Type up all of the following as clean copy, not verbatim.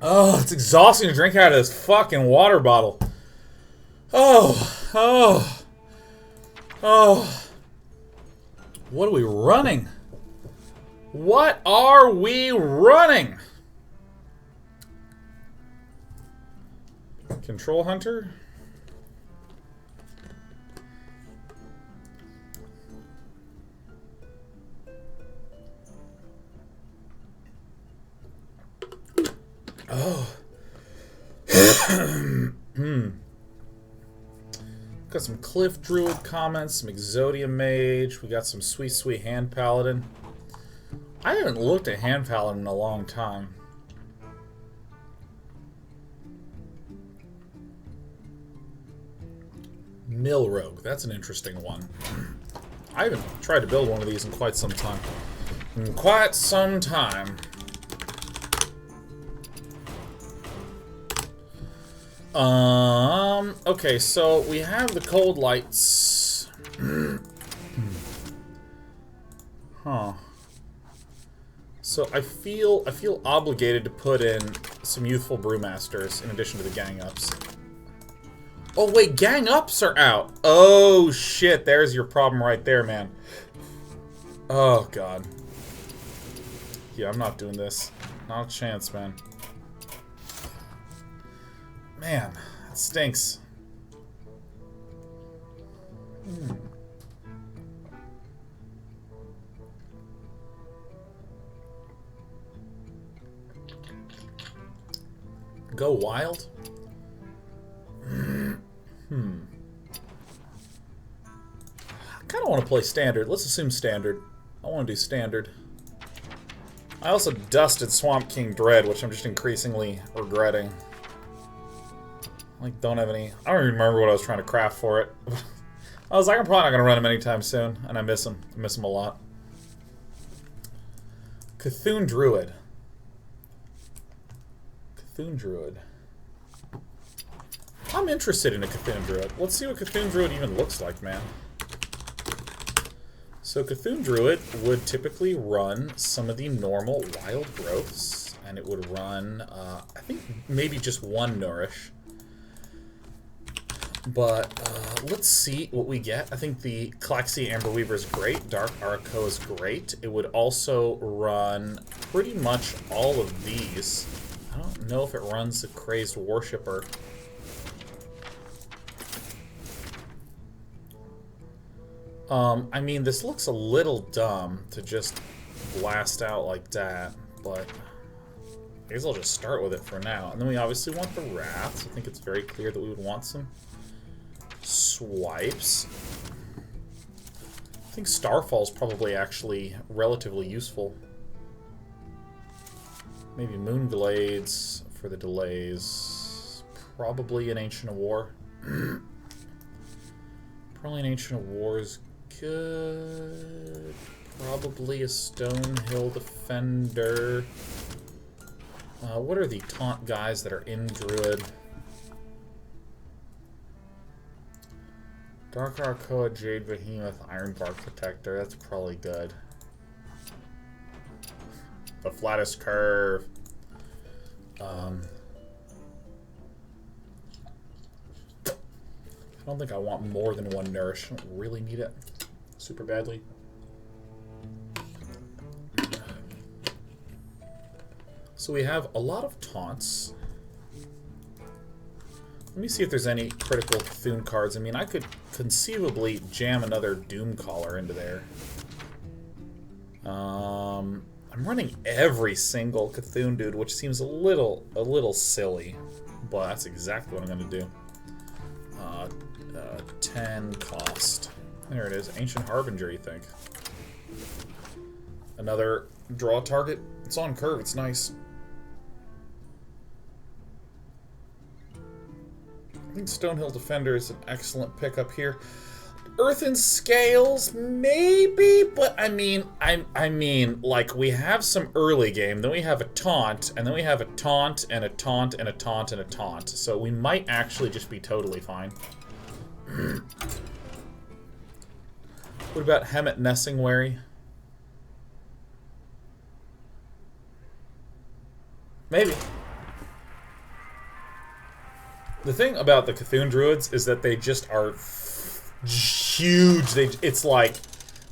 Oh, it's exhausting to drink out of this fucking water bottle. Oh. What are we running? What are we running? Control Hunter? Oh. Got some Cliff Druid comments, some Exodia Mage. We got some sweet, sweet Hand Paladin. I haven't looked at Hand Paladin in a long time. Mill Rogue. That's an interesting one. I haven't tried to build one of these in quite some time. Okay, so we have the Cold Lights. Huh. So I feel obligated to put in some Youthful Brewmasters in addition to the Gang Ups. Oh wait, Gang Ups are out. Oh shit, there's your problem right there, man. Oh god. Yeah, I'm not doing this. Not a chance, man. Man, that stinks. Go wild? I kind of want to play standard. Let's assume standard. I want to do standard. I also dusted Swamp King Dread, which I'm just increasingly regretting. Like, don't have any... I don't even remember what I was trying to craft for it. I was like, I'm probably not going to run him anytime soon, and I miss him. I miss him a lot. Cthulhu Druid. Cthulhu Druid. I'm interested in a Cthulhu Druid. Let's see what Cthulhu Druid even looks like, man. So Cthulhu Druid would typically run some of the normal wild growths, and it would run, I think, maybe just one Nourish. But let's see what we get. I think the Calaxy Amberweaver is great. Dark Arco is great. It would also run pretty much all of these. I don't know if it runs the Crazed Worshipper. I mean, this looks a little dumb to just blast out like that, but I guess I'll just start with it for now. And then we obviously want the Wraths. I think it's very clear that we would want some swipes. I think Starfall's probably actually relatively useful. Maybe Moonglades for the delays. Probably an Ancient of War. Probably an Ancient of War is good. Probably a Stonehill Defender. What are the taunt guys that are in Druid? Dark Arcoa, Jade Behemoth, Ironbark Protector. That's probably good. The Flattest Curve. I don't think I want more than one Nourish. I don't really need it super badly. So we have a lot of taunts. Let me see if there's any critical Cthulhu cards. I mean, I could conceivably jam another Doomcaller into there. I'm running every single Cthulhu dude, which seems a little silly, but that's exactly what I'm going to do. 10 cost. There it is. Ancient Harbinger, you think. Another draw target. It's on curve. It's nice. I think Stonehill Defender is an excellent pickup here. Earthen Scales, maybe, but I mean, like, we have some early game, then we have a taunt, and then we have a taunt, and a taunt, and a taunt, and a taunt. So we might actually just be totally fine. What about Hemet Nessingwary? Maybe. The thing about the Cthulhu Druids is that they just are huge. It's like,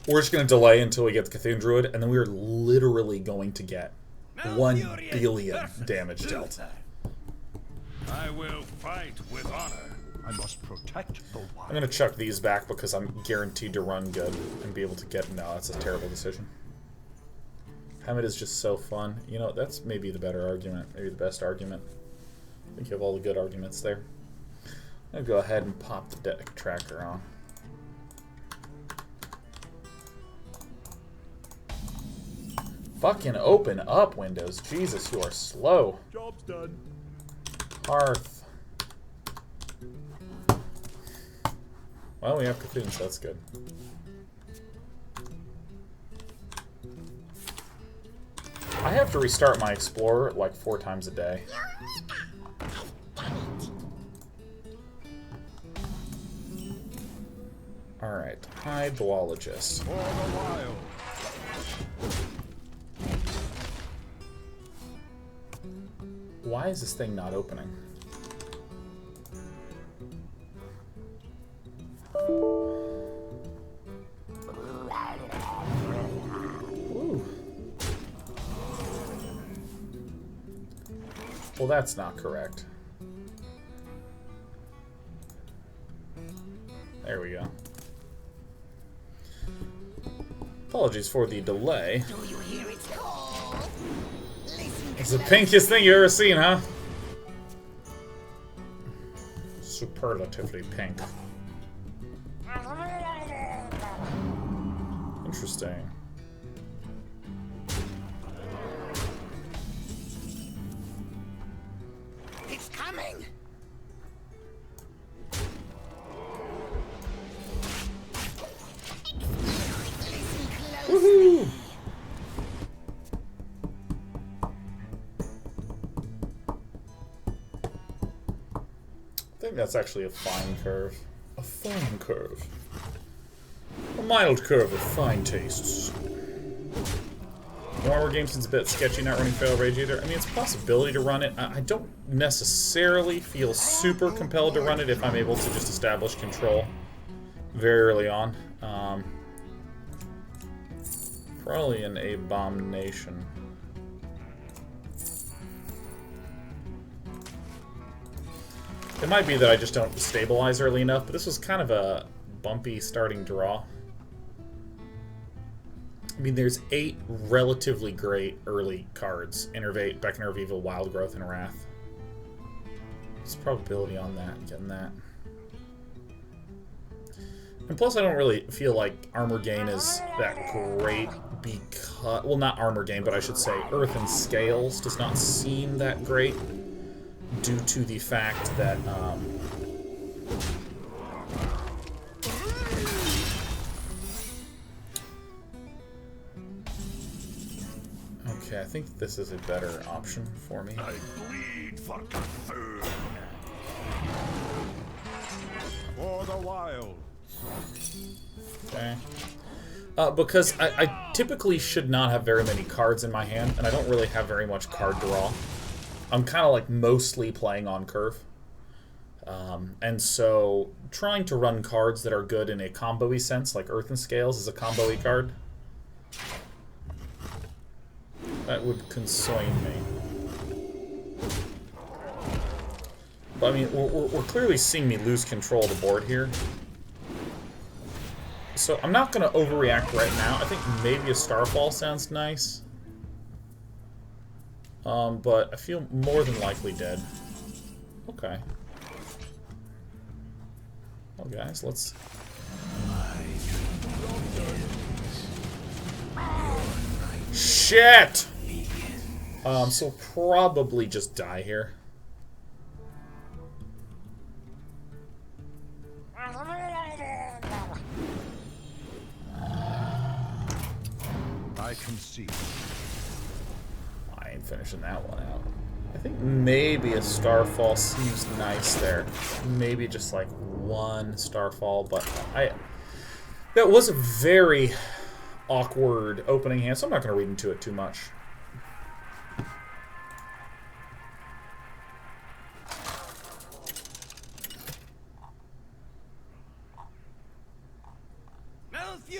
we're just going to delay until we get the Cthulhu Druid, and then we are literally going to get 1 billion damage dealt. I will fight with honor. I must protect the wild. I'm going to chuck these back because I'm guaranteed to run good and be able to get... No, that's a terrible decision. Hemet is just so fun. You know, that's maybe the better argument. Maybe the best argument. I think you have all the good arguments there. I'm going to go ahead and pop the deck tracker on. Fucking open up, Windows. Jesus, you are slow. Job's done. Hearth. Well, we have Cthulhu, so that's good. I have to restart my Explorer like 4 times a day. Alright, Hydrologist. For the wild. Why is this thing not opening? Ooh. Well, that's not correct. There we go. Apologies for the delay. Do you hear its call? Listen. It's the pinkiest thing you've ever seen, huh? Superlatively pink. Interesting. It's coming. Woohoo! I think that's actually a fine curve. A fine curve. A mild curve of fine tastes. War game seems a bit sketchy not running Fatal Rage either. I mean, it's a possibility to run it. I don't necessarily feel super compelled to run it if I'm able to just establish control very early on. Probably an abomination. It might be that I just don't stabilize early enough, but this was kind of a bumpy starting draw. I mean, there's 8 relatively great early cards. Innervate, Beckoner of Evil, Wild Growth, and Wrath. What's the probability on that, getting that? And plus, I don't really feel like Armor Gain is that great because... Well, not Armor Gain, but I should say Earth and Scales does not seem that great due to the fact that... Okay, I think this is a better option for me. I bleed for Cthulhu. For the wild. Okay. Because I typically should not have very many cards in my hand, and I don't really have very much card draw. I'm kind of like mostly playing on curve. And so trying to run cards that are good in a combo-y sense, like Earth and Scales is a combo-y card, that would consoin me. But I mean, we're clearly seeing me lose control of the board here. So I'm not going to overreact right now. I think maybe a Starfall sounds nice. But I feel more than likely dead. Okay. Well, guys, let's... Shit! So probably just die here. I concede. I ain't finishing that one out. I think maybe a Starfall seems nice there. Maybe just like one Starfall, but that was a very awkward opening hand, so I'm not going to read into it too much.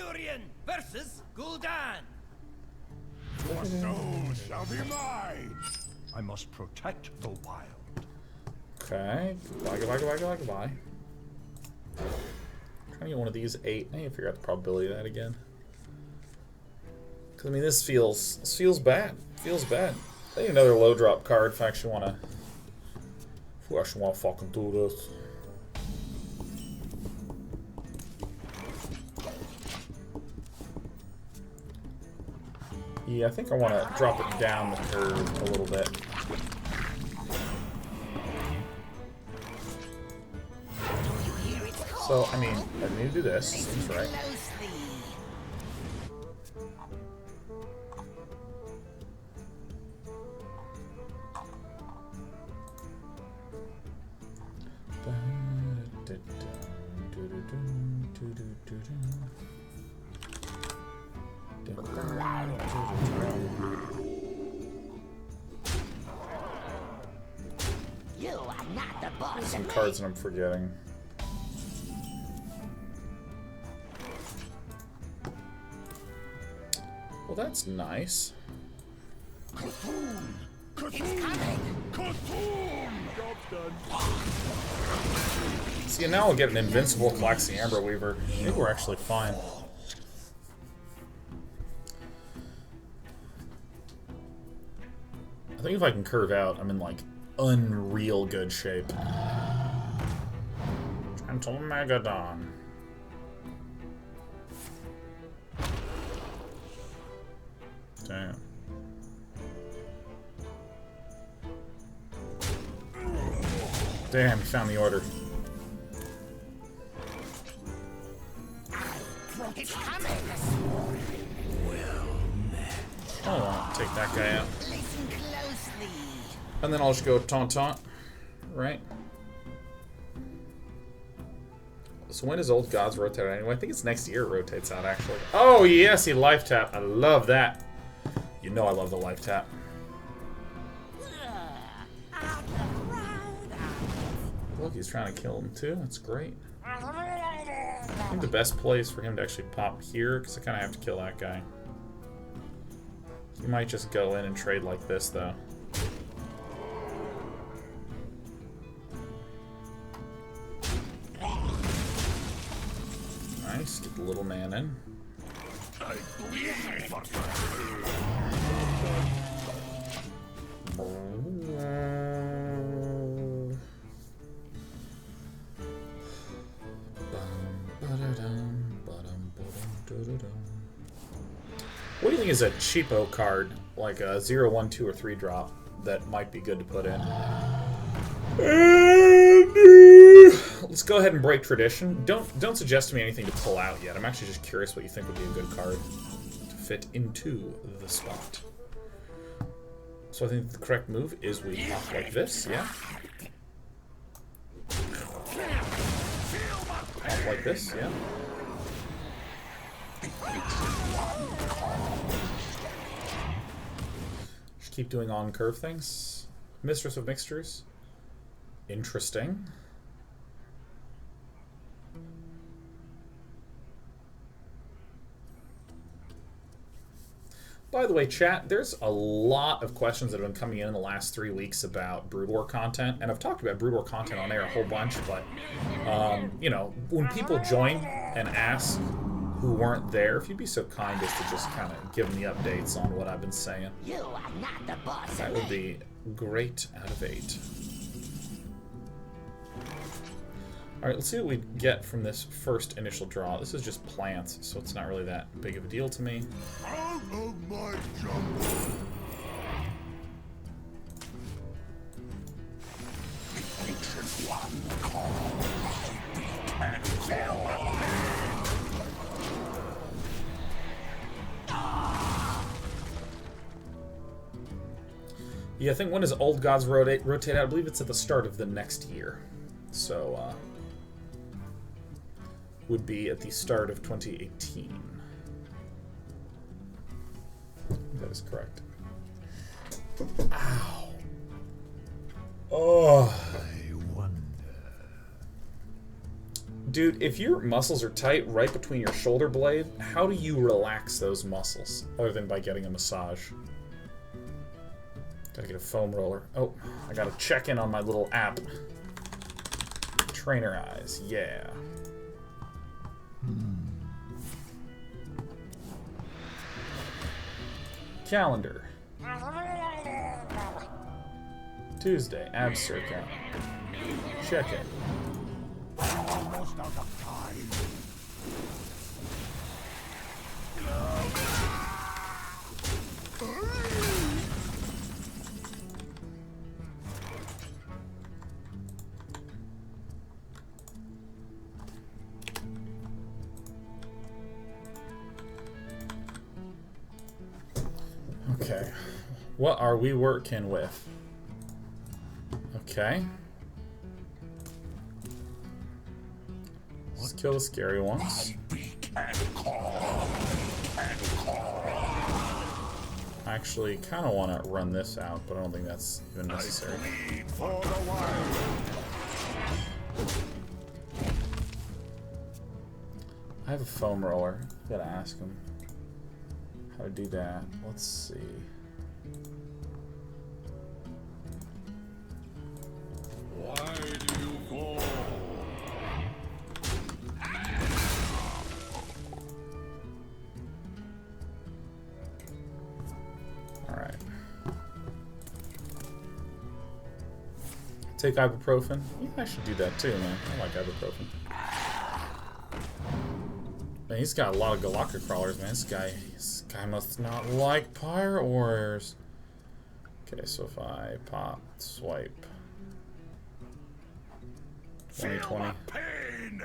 Durian versus Gul'dan. Your soul shall be mine. I must protect the wild. Okay. Goodbye. Trying to get one of these 8. I need to figure out the probability of that again. Because, I mean, this feels bad. Feels bad. I need another low drop card if I actually want to... If we actually want to fucking do this. Yeah, I think I want to drop it down the curve a little bit. So, I mean, I need to do this. Seems right. You are not the boss. There's some cards that I'm forgetting. Well, that's nice. See, now we'll get an invincible Klaxi Amber Weaver. I think we're actually fine. I think if I can curve out, I'm in, like, unreal good shape. Gentle Megadon. Damn. Damn, he found the order. It's coming. I'll take that guy out. Listen closely. And then I'll just go Taunt, right? So when does Old Gods rotate out anyway? I think it's next year it rotates out, actually. Oh, yes, he life tap. I love that. You know I love the life tap. Look, he's trying to kill him, too. That's great. I think the best play is for him to actually pop here, because I kind of have to kill that guy. He might just go in and trade like this, though. Nice, get the little man in. What do you think is a cheapo card, like a 0, 1, 2, or 3 drop that might be good to put in? Let's go ahead and break tradition. Don't suggest to me anything to pull out yet. I'm actually just curious what you think would be a good card to fit into the spot. So I think the correct move is we pop like this, yeah? Pop like this, yeah? Just keep doing on-curve things. Mistress of Mixtures. Interesting. By the way, chat, there's a lot of questions that have been coming in the last 3 weeks about Brood War content, and I've talked about Brood War content on air a whole bunch, but, you know, when people join and ask who weren't there, if you'd be so kind as to just kind of give them the updates on what I've been saying, You are not the boss. that would be great out of 8. Alright, let's see what we get from this first initial draw. This is just plants, so it's not really that big of a deal to me. Out of my jungle. Yeah, I think when does Old Gods rotate out? I believe it's at the start of the next year. So, would be at the start of 2018. That is correct. Ow. Oh. I wonder. Dude, if your muscles are tight right between your shoulder blade, how do you relax those muscles? Other than by getting a massage. Gotta get a foam roller. Oh, I gotta check in on my little app. Trainer eyes, yeah. Calendar. Tuesday, abs circuit. Check it. Almost out of time. Okay. What are we working with? Okay. Let's kill the scary ones. I actually kind of want to run this out, but I don't think that's even necessary. For the wild. I have a foam roller. Gotta ask him how to do that. Let's see. Why do you fall? Alright. Take ibuprofen? Yeah, I should do that too, man. I like ibuprofen. Man, he's got a lot of Galactic crawlers, man. This guy must not like Pyre Ores. Okay, so if I pop, swipe. 2020. Pain.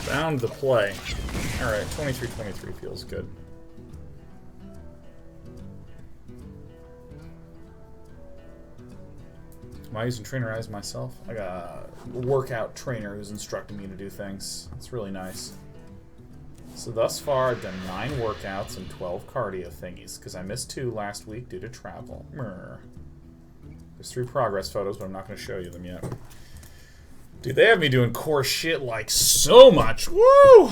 Bound to play. Alright, 23-23 feels good. Am I using Trainer Eyes myself? I got a workout trainer who's instructing me to do things. It's really nice. So thus far, I've done 9 workouts and 12 cardio thingies, because I missed 2 last week due to travel. There's 3 progress photos, but I'm not going to show you them yet. Dude, they have me doing core shit like so much. Woo!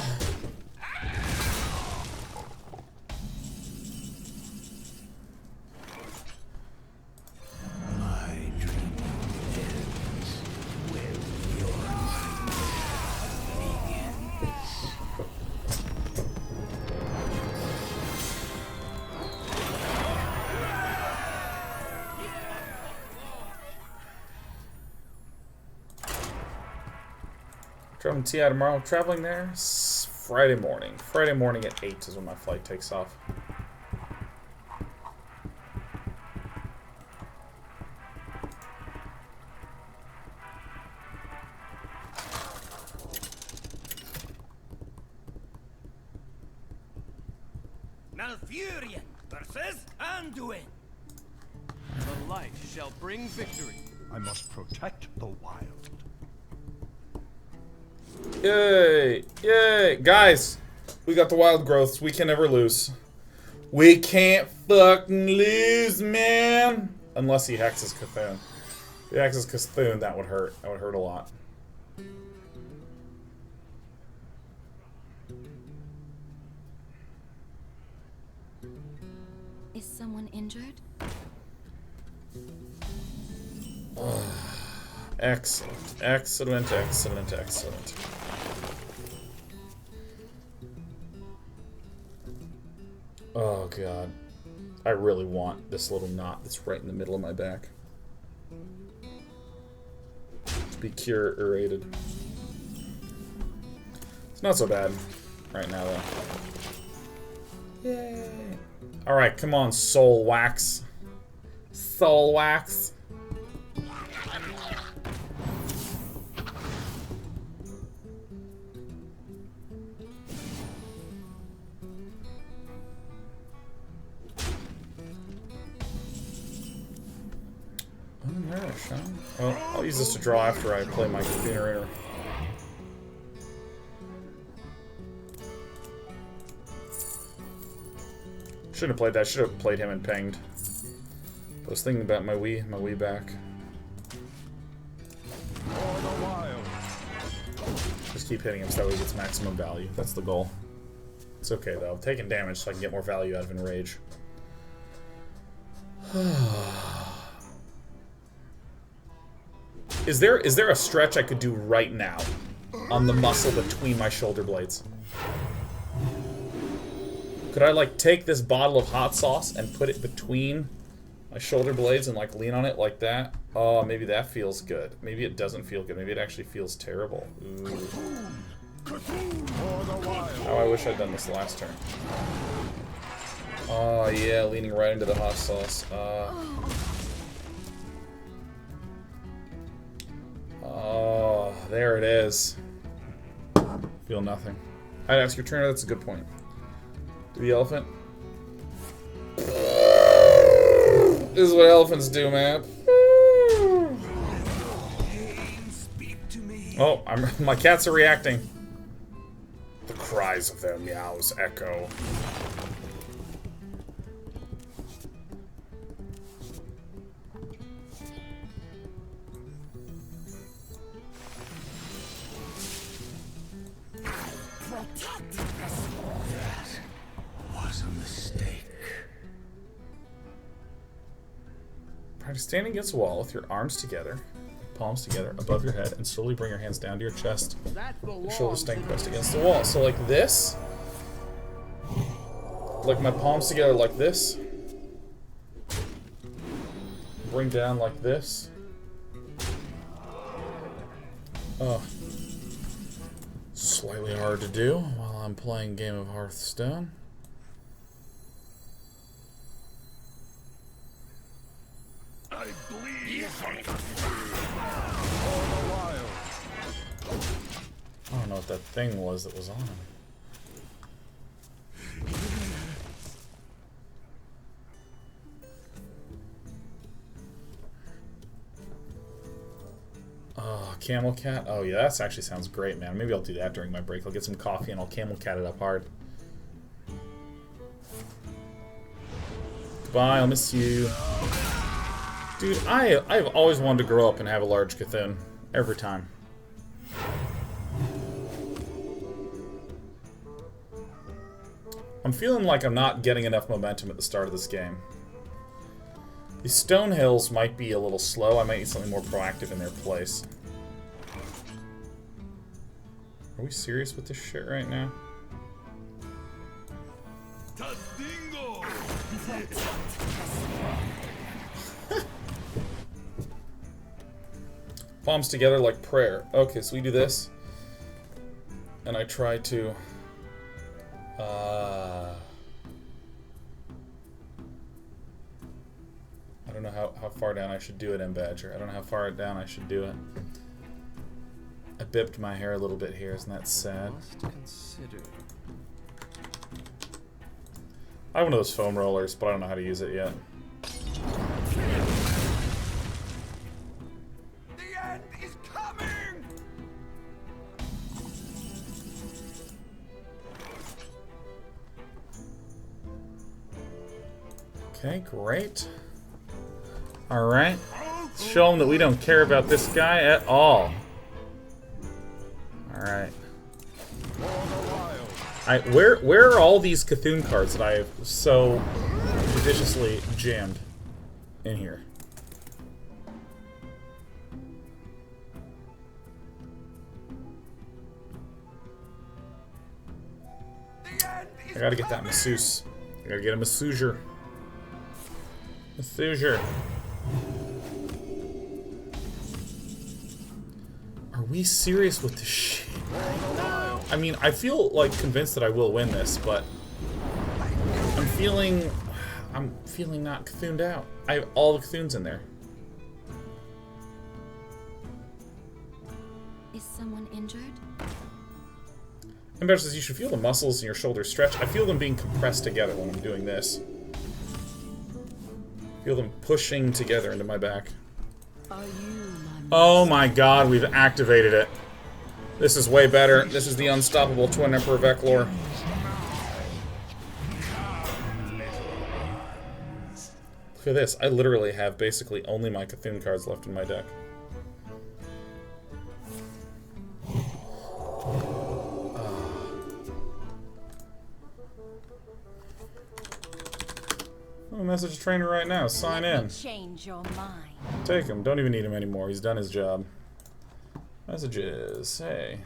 Traveling to TI tomorrow. Traveling there Friday morning. Friday morning at 8 is when my flight takes off. Malfurion versus Anduin. The light shall bring victory. I must protect the wild. Yay! Yay! Guys, we got the wild growths. We can never lose. We can't fucking lose, man! Unless he hexes Cthulhu. If he hexes Cthulhu, that would hurt. That would hurt a lot. Is someone injured? Excellent. Excellent, excellent, excellent. Oh, God. I really want this little knot that's right in the middle of my back to be curated. It's not so bad right now, though. Yay. Alright, come on, Soul Wax. Soul Wax. Well, I'll use this to draw after I play my generator. Shouldn't have played that. Should have played him and pinged. I was thinking about my Wii back. Just keep hitting him so that way he gets maximum value. That's the goal. It's okay though. I'm taking damage so I can get more value out of Enrage. Is there a stretch I could do right now on the muscle between my shoulder blades? Could I like take this bottle of hot sauce and put it between my shoulder blades and like lean on it like that? Oh, maybe that feels good. Maybe it doesn't feel good. Maybe it actually feels terrible. Ooh. Oh, I wish I'd done this last turn. Oh yeah, leaning right into the hot sauce. Oh, there it is. Feel nothing. I'd ask your trainer, that's a good point. Do the elephant? This is what elephants do, man. Oh, my cats are reacting. The cries of their meows echo. That was a mistake. Practice standing against a wall with your arms together, palms together, above your head, and slowly bring your hands down to your chest. Your shoulders staying pressed against the wall. So like this. Like my palms together like this. Bring down like this. Oh. Slightly hard to do while I'm playing a game of Hearthstone. I bleed. I don't know what that thing was that was on him. Oh, Camel Cat? Oh yeah, that actually sounds great, man. Maybe I'll do that during my break. I'll get some coffee and I'll Camel Cat it up hard. Goodbye, I'll miss you. Dude, I've always wanted to grow up and have a large Cthulhu. Every time. I'm feeling like I'm not getting enough momentum at the start of this game. These stone hills might be a little slow. I might need something more proactive in their place. Are we serious with this shit right now? Palms together like prayer. Okay, so we do this. And I try to... I don't know how far down I should do it, M. Badger. I don't know how far down I should do it. I bipped my hair a little bit here, isn't that sad? Must consider. I have one of those foam rollers, but I don't know how to use it yet. The end is coming. Okay, great. Alright. Show them that we don't care about this guy at all. Alright. Where are all these Cthulhu cards that I have so judiciously jammed in here? I gotta get that masseuse. I gotta get a masseuser. Masseuser. Are we serious with this shit? I mean, I feel like convinced that I will win this, but I'm feeling not Cthulhu'd out. I have all the Cthulhu's in there. Is someone injured? Ember says you should feel the muscles in your shoulders stretch. I feel them being compressed together when I'm doing this. Feel them pushing together into my back. Are you Oh my god, we've activated it. This is way better. This is the unstoppable Twin Emperor Veclor. Look at this. I literally have basically only my Cthulhu cards left in my deck. Oh, message trainer right now. Sign in. Change your mind. Take him. Don't even need him anymore. He's done his job. Messages. Hey.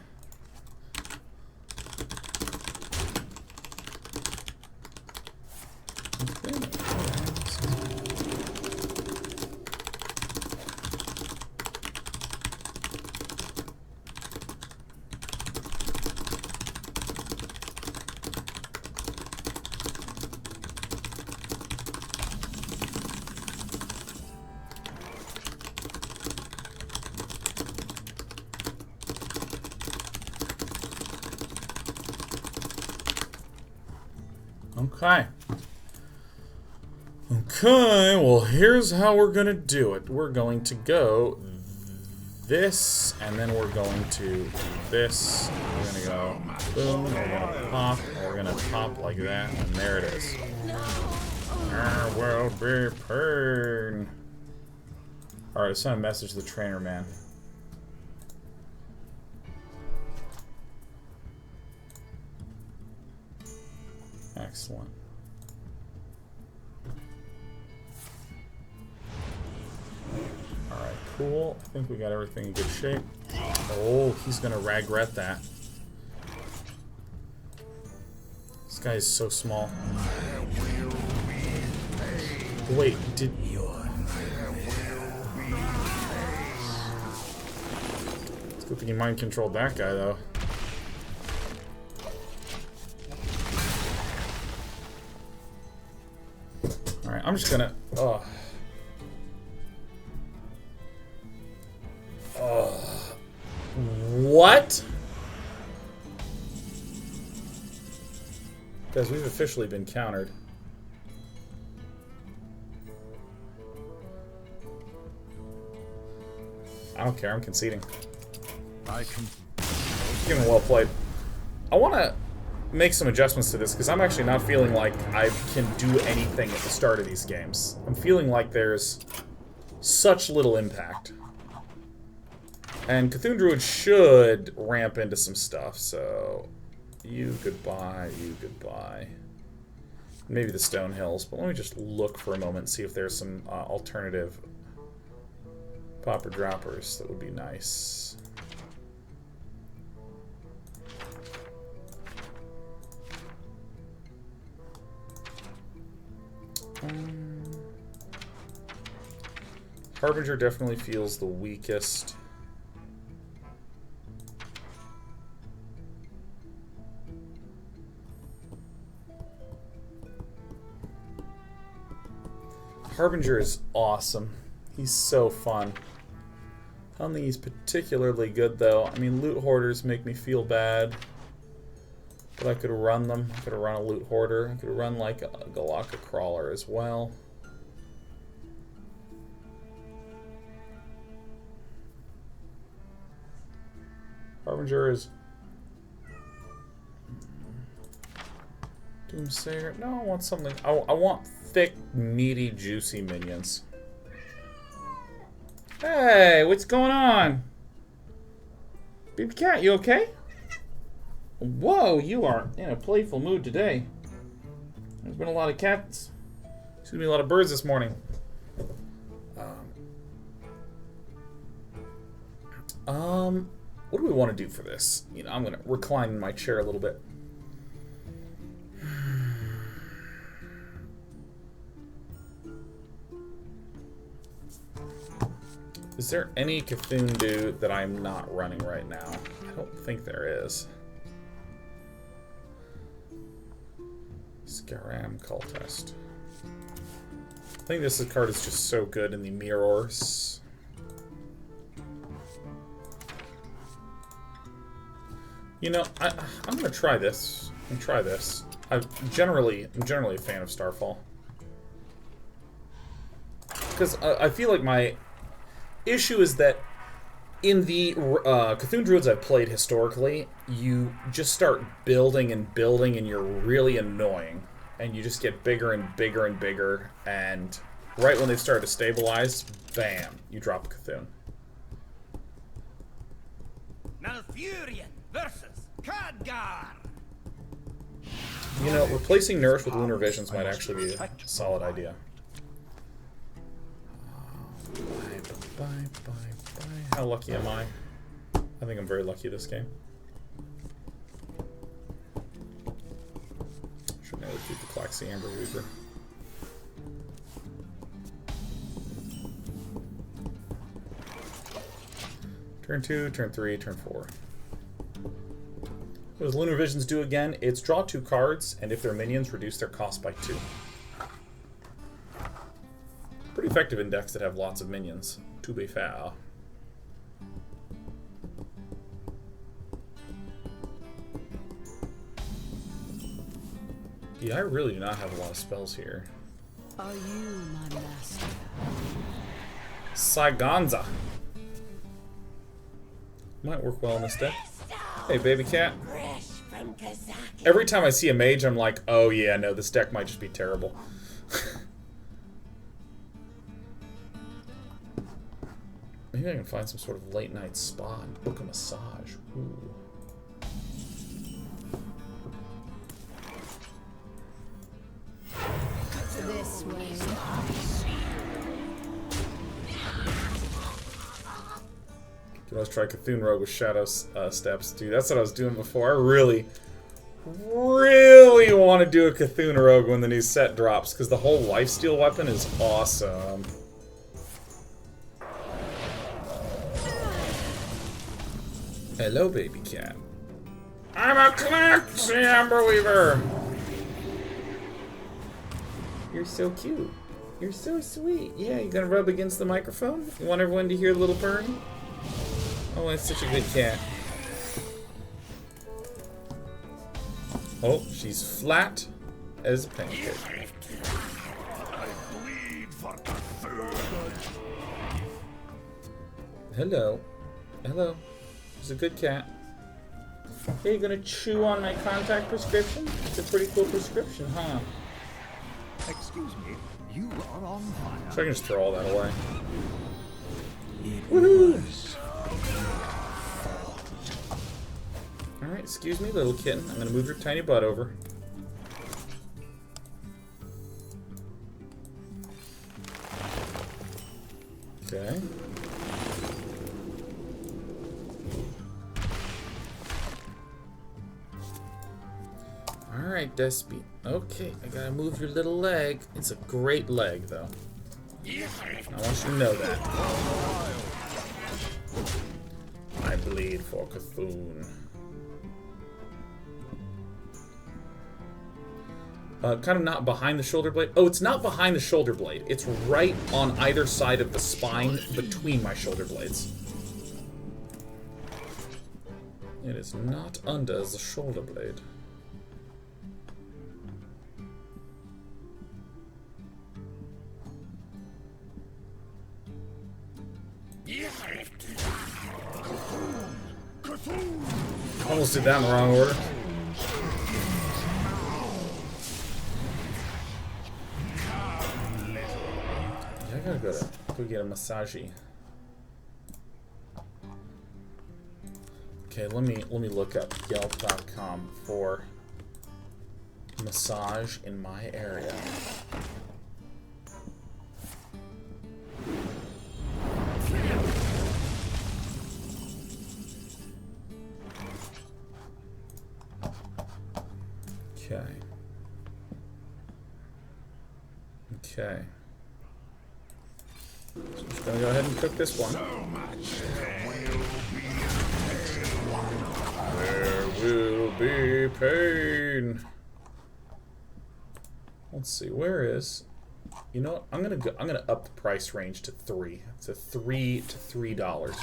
Okay. Okay, well, here's how we're going to do it. We're going to go this, and then we're going to do this. We're going to go boom, we're going to pop, and we're going to pop like that, and there it is. Our world be purred. Alright, send a message to the trainer, man. Excellent. Alright, cool. I think we got everything in good shape. Oh, he's gonna regret that. This guy is so small. Wait, did... It's good thing he mind controlled that guy, though. Alright, I'm just gonna... What? Guys, we've officially been countered. I don't care, I'm conceding. I can... Getting well played. I want to make some adjustments to this, because I'm actually not feeling like I can do anything at the start of these games. I'm feeling like there's such little impact. And Cthulhu Druid should ramp into some stuff, so... You goodbye, you goodbye. Maybe the Stone Hills, but let me just look for a moment and see if there's some alternative popper droppers that would be nice. Harbinger definitely feels the weakest. Harbinger is awesome. He's so fun. I don't think he's particularly good, though. I mean, loot hoarders make me feel bad. But I could run them. I could run a loot hoarder. I could run, like, a Galaka crawler as well. Harbinger is... Doomsayer. No, I want something... I want thick, meaty, juicy minions. Hey, what's going on? Baby cat, you okay? Whoa, you are in a playful mood today. There's been a lot of cats. Excuse me, a lot of birds this morning. What do we want to do for this? You know, I'm gonna recline in my chair a little bit. Is there any Cthulhu that I'm not running right now? I don't think there is. Scaram Cultist. I think this card is just so good in the mirrors. You know, I'm gonna try this. I'm generally a fan of Starfall. Because I feel like my issue is that in the Cthulhu Druids I've played historically, you just start building and building and you're really annoying. And you just get bigger and bigger and bigger, and right when they've started to stabilize, bam, you drop a Cthulhu. Malfurion versus Khadgar. You know, replacing Nourish with Lunar Visions might actually be a solid idea. Bye. How lucky am I? I think I'm very lucky this game. Should never keep the Klaxi Amber Weaver. Turn 2, turn 3, turn 4. What does Lunar Visions do again? It's draw 2 cards, and if they're minions, reduce their cost by 2. Pretty effective in decks that have lots of minions, to be fair. Yeah, I really do not have a lot of spells here. Are you my master? Saigonza. Might work well in this deck. Hey, baby cat. Fresh from Kazaki. Every time I see a mage, I'm like, oh yeah, no, this deck might just be terrible. Maybe I can find some sort of late night spa and book a massage. Ooh. This way. Can always try Cthulhu Rogue with Shadow Steps, dude. That's what I was doing before. I really want to do a Cthulhu Rogue when the new set drops, because the whole lifesteal weapon is awesome. Hello, baby cat. I'm a Klaxi Amber Weaver. You're so cute. You're so sweet. Yeah, you gonna rub against the microphone? You want everyone to hear the little purring? Oh, that's such a good cat. Oh, she's flat as a pancake. Hello. Hello. She's a good cat. Hey, you gonna chew on my contact prescription? It's a pretty cool prescription, huh? Excuse me, you are on fire. So I can just throw all that away. Woohoo! Alright, excuse me, little kitten. I'm gonna move your tiny butt over. Okay. Alright, Despy. Okay, I gotta move your little leg. It's a great leg, though. I want you to know that. I bleed for Cthulhu. Kind of not behind the shoulder blade. Oh, it's not behind the shoulder blade. It's right on either side of the spine between my shoulder blades. It is not under the shoulder blade. Almost did that in the wrong order. Yeah, I gotta go get a massage. Okay, let me look up Yelp.com for massage in my area. Okay. So I'm just gonna go ahead and cook this one. There will be pain. Let's see, where is? You know what? I'm gonna up the price range to 3. It's a $3 to $3.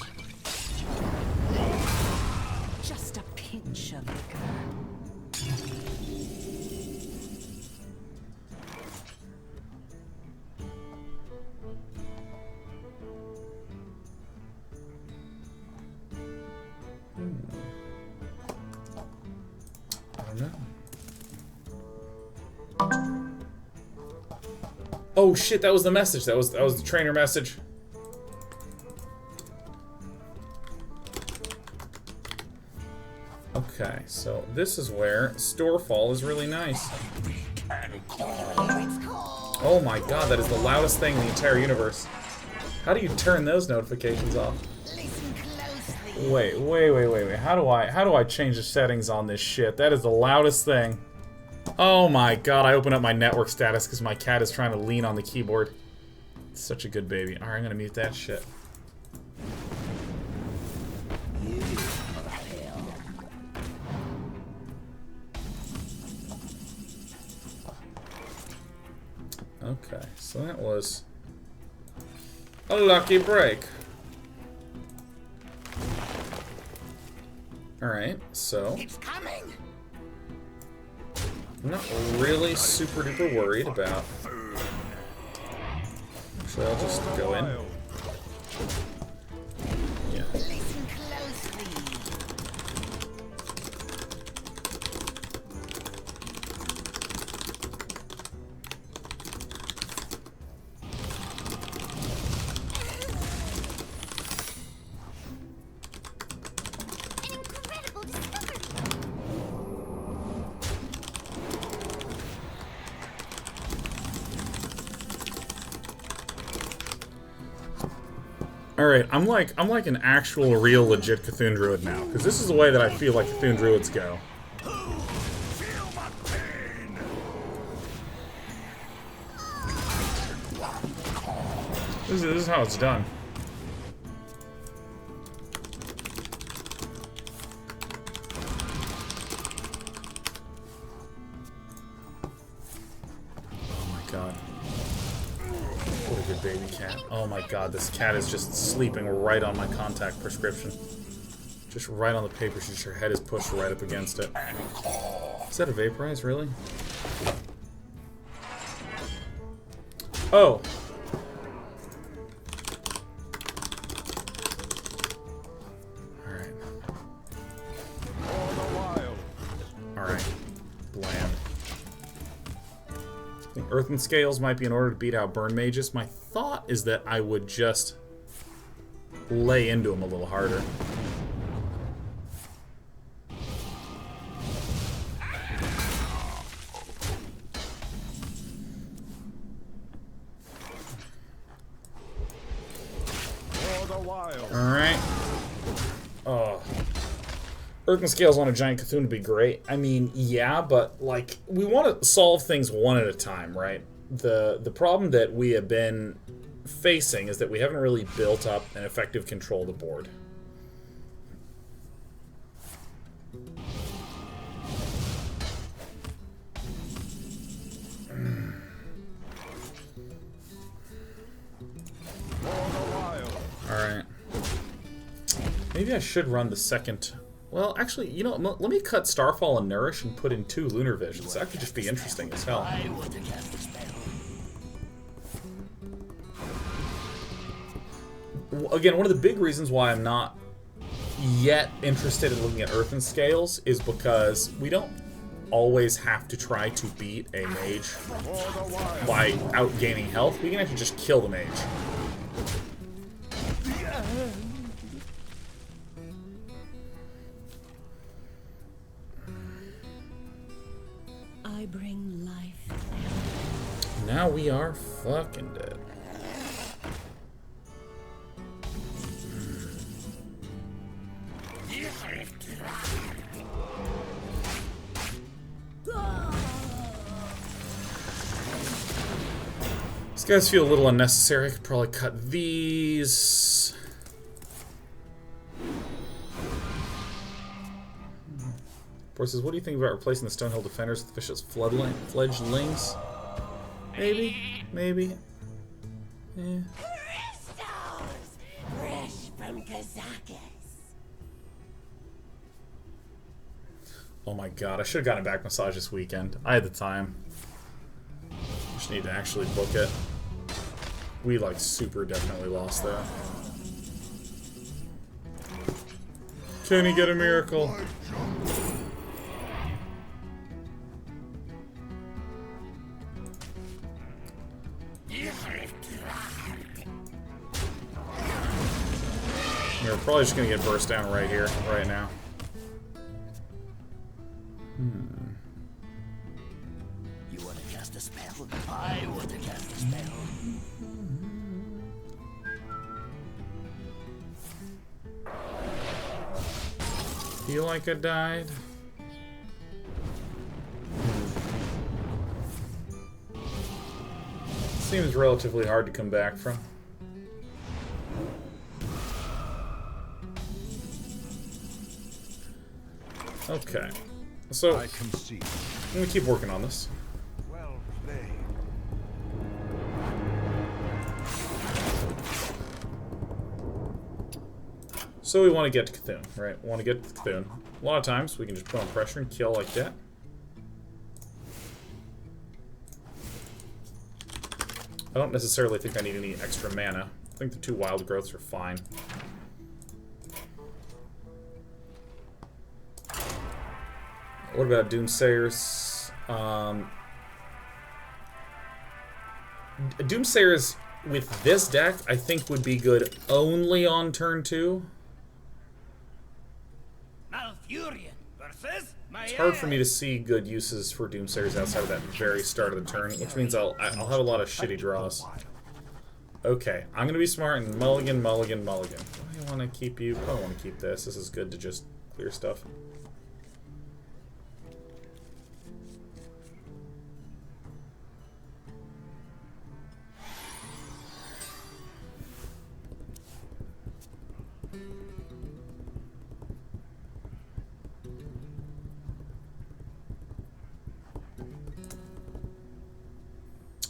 Just a pinch of liquor. Oh shit, that was the message. That was the trainer message. Okay, so this is where Storefall is really nice. Oh my god, that is the loudest thing in the entire universe. How do you turn those notifications off? Listen closely. Wait. How do I change the settings on this shit? That is the loudest thing. Oh my god, I opened up my network status because my cat is trying to lean on the keyboard. It's such a good baby. Alright, I'm gonna mute that shit. Okay, so that was a lucky break. Alright, so It's coming. I'm not really super duper worried about. Actually, I'll just go in. Yeah. Listen closely. An incredible discovery. Alright, I'm like an actual real legit Cthulhu Druid now, because this is the way that I feel like Cthulhu Druids go. Feel my pain. This is how it's done. Oh my god. What a good baby cat. Oh my god, this cat is just sleeping right on my contact prescription. Just right on the paper, just her head is pushed right up against it. Is that a vaporize, really? Oh! Alright. For the wild. Alright. Bland. I think Earthen Scales might be in order to beat out Burn Mages. My thought is that I would just lay into him a little harder. For the wild. Alright. Oh. Earthen Scales on a Giant Cthulhu would be great. I mean, yeah, but, like, we want to solve things one at a time, right? The problem that we have been facing is that we haven't really built up an effective control of the board. For the wild. Alright. Maybe I should run the second... Well, actually, you know, let me cut Starfall and Nourish and put in 2 Lunar Visions. That could just be interesting as hell. I want to cast a spell. Again, one of the big reasons why I'm not yet interested in looking at Earthen Scales is because we don't always have to try to beat a mage For the wild. by outgaining health. We can actually just kill the mage. I bring life. Now we are fucking dead. These guys feel a little unnecessary. I could probably cut these. Boris says, what do you think about replacing the Stonehill Defenders with Vicious Fledglings? Maybe. Maybe. Yeah. Crystals! Fresh from Kazakis. Oh my god, I should have gotten a back massage this weekend. I had the time. Just need to actually book it. We, like, super definitely lost that. Can he get a miracle? We're probably just gonna get burst down right here, right now. You want to cast a spell? I want to cast a spell. Feel like I died. Seems relatively hard to come back from. Okay, so I concede. I'm gonna keep working on this. Well played. So we want to get to Cthulhu, right? We want to get to Cthulhu. A lot of times we can just put on pressure and kill like that. I don't necessarily think I need any extra mana. I think the 2 wild growths are fine. What about Doomsayers? Doomsayers with this deck, I think, would be good only on turn 2. Malfurion versus my It's hard for me to see good uses for Doomsayers outside of that very start of the turn, which means I'll have a lot of shitty draws. Okay, I'm gonna be smart and mulligan, mulligan, mulligan. Do I want to keep you? I don't want to keep this. This is good to just clear stuff.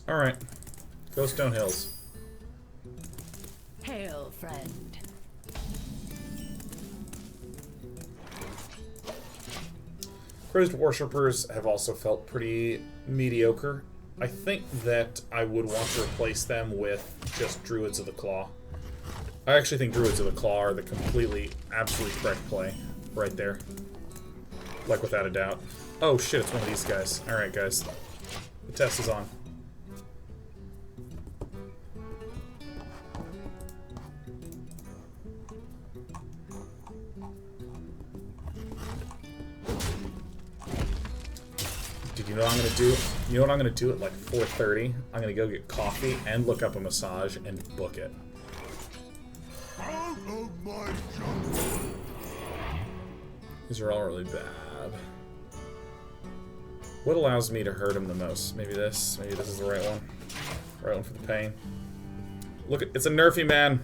Alright. Go Stone Hills. Hail, friend. Crazed Worshippers have also felt pretty mediocre. I think that I would want to replace them with just Druids of the Claw. I actually think Druids of the Claw are the completely, absolutely correct play. Right there. Like, without a doubt. Oh shit, it's one of these guys. Alright, guys. The test is on. You know what I'm gonna do? You know what I'm gonna do at like 4:30? I'm gonna go get coffee and look up a massage and book it. Out of my jungle. These are all really bad. What allows me to hurt him the most? Maybe this. Maybe this is the right one. Right one for the pain. Look, it's a nerfy man.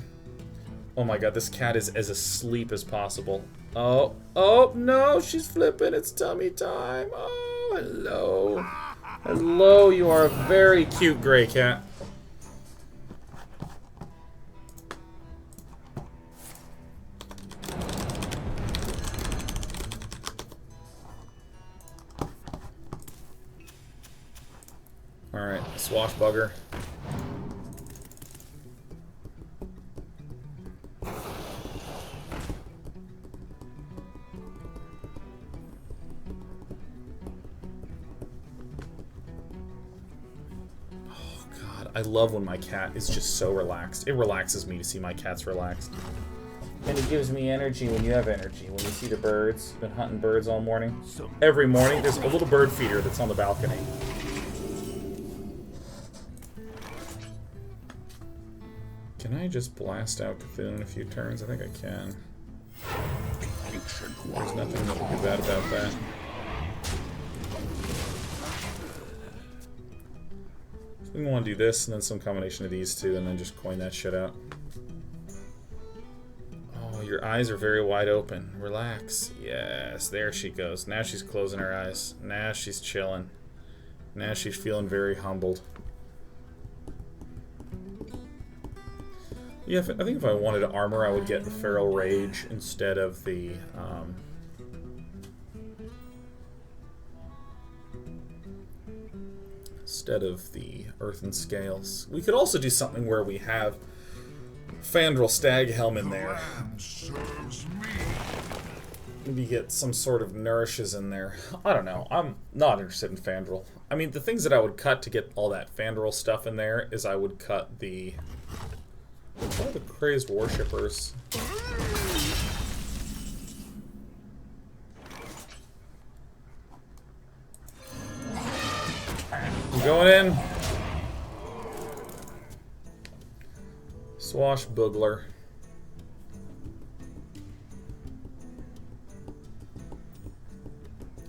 Oh my god, this cat is as asleep as possible. Oh, oh no, she's flipping. It's tummy time. Oh, hello. Hello, you are a very cute gray cat. Alright, swashbugger. I love when my cat is just so relaxed. It relaxes me to see my cats relaxed. And it gives me energy when you have energy. When you see the birds. Been hunting birds all morning. Every morning, there's a little bird feeder that's on the balcony. Can I just blast out Cthulhu in a few turns? I think I can. There's nothing too bad about that. We want to do this, and then some combination of these two, and then just coin that shit out. Oh, your eyes are very wide open. Relax. Yes, there she goes. Now she's closing her eyes. Now she's chilling. Now she's feeling very humbled. Yeah, I think if I wanted to armor, I would get the Feral Rage instead of the... Earthen Scales. We could also do something where we have Fandral Staghelm in there. Maybe get some sort of nourishes in there. I don't know. I'm not interested in Fandral. I mean, the things that I would cut to get all that Fandral stuff in there is I would cut the... What are the crazed worshippers? I'm going in. Swashbuckler.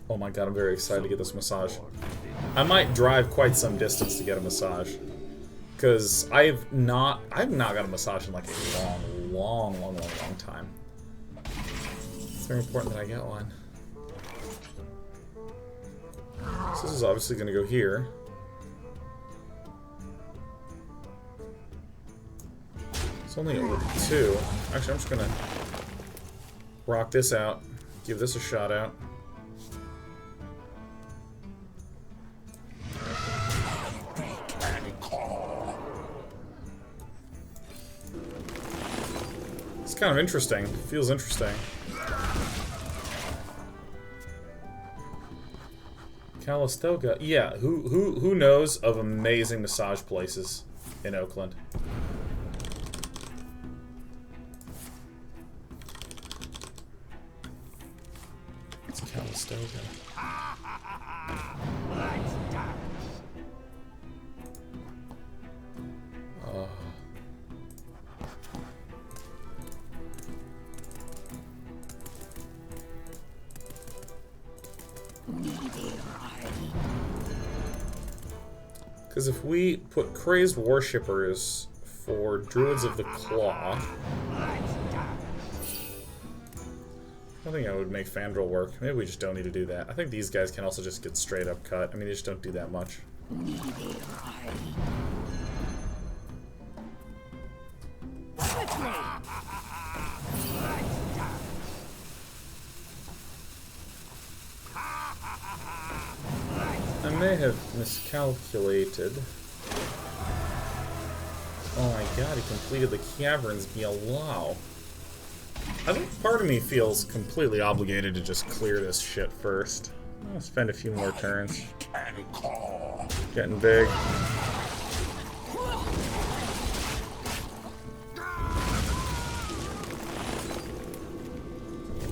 Oh my god, I'm very excited to get this massage. I might drive quite some distance to get a massage. Because I've not got a massage in like a long time. It's very important that I get one. So this is obviously going to go here. It's only over 2. Actually, I'm just going to rock this out. Give this a shot out. It's kind of interesting. Feels interesting. Calistoga. Yeah, who knows of amazing massage places in Oakland? It's Calistoga. Oh. Because if we put Crazed Worshippers for Druids of the Claw, I think I would make Fandral work. Maybe we just don't need to do that. I think these guys can also just get straight up cut. I mean, they just don't do that much. I may have miscalculated. Oh my god, he completed the caverns below. I think part of me feels completely obligated to just clear this shit first. I'll spend a few more turns. Getting big.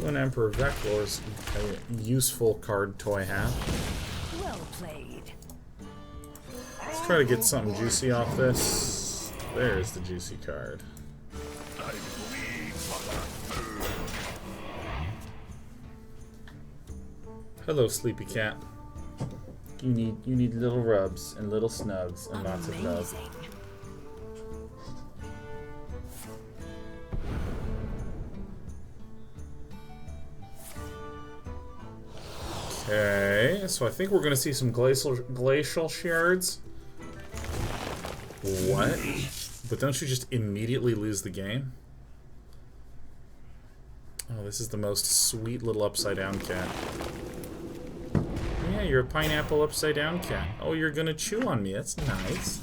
One Emperor Veclor's a useful card to have. Well played. Let's try to get something juicy off this. There's the juicy card. Hello, sleepy cat. You need little rubs and little snugs and lots of love. Okay, so I think we're gonna see some glacial shards. What? But don't you just immediately lose the game? Oh, this is the most sweet little upside down cat. Yeah, you're a pineapple upside down cat. Oh, you're gonna chew on me. That's nice.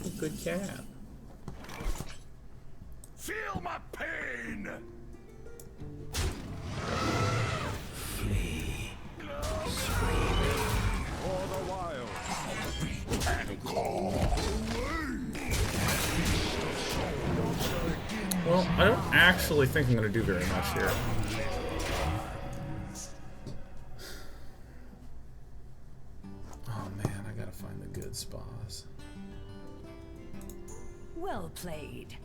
A good cat. Feel my pain. Flee. For the wild. Well, I don't actually think I'm gonna do very much here. Oh man, I gotta find the good spas. Well played.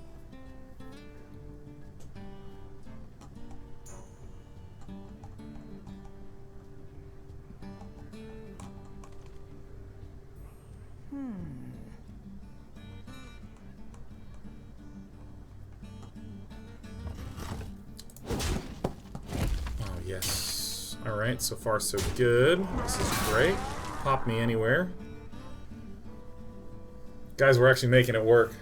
Oh yes. Alright, so far so good. This is great. Pop me anywhere. Guys, we're actually making it work.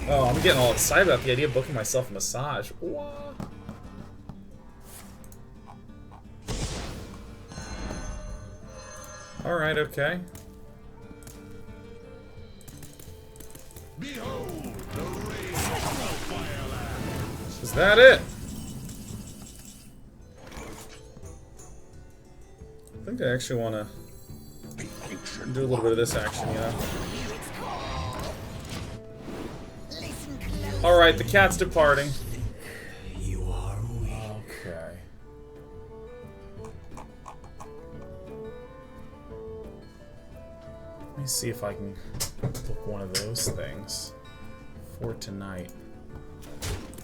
Oh, I'm getting all excited about the idea of booking myself a massage. What? Alright, okay. Behold the rage of Fireland. Is that it? think I actually want to do a little bit of this action, you know? Alright, the cat's departing. You are weak. Okay. Let me see if I can book one of those things for tonight.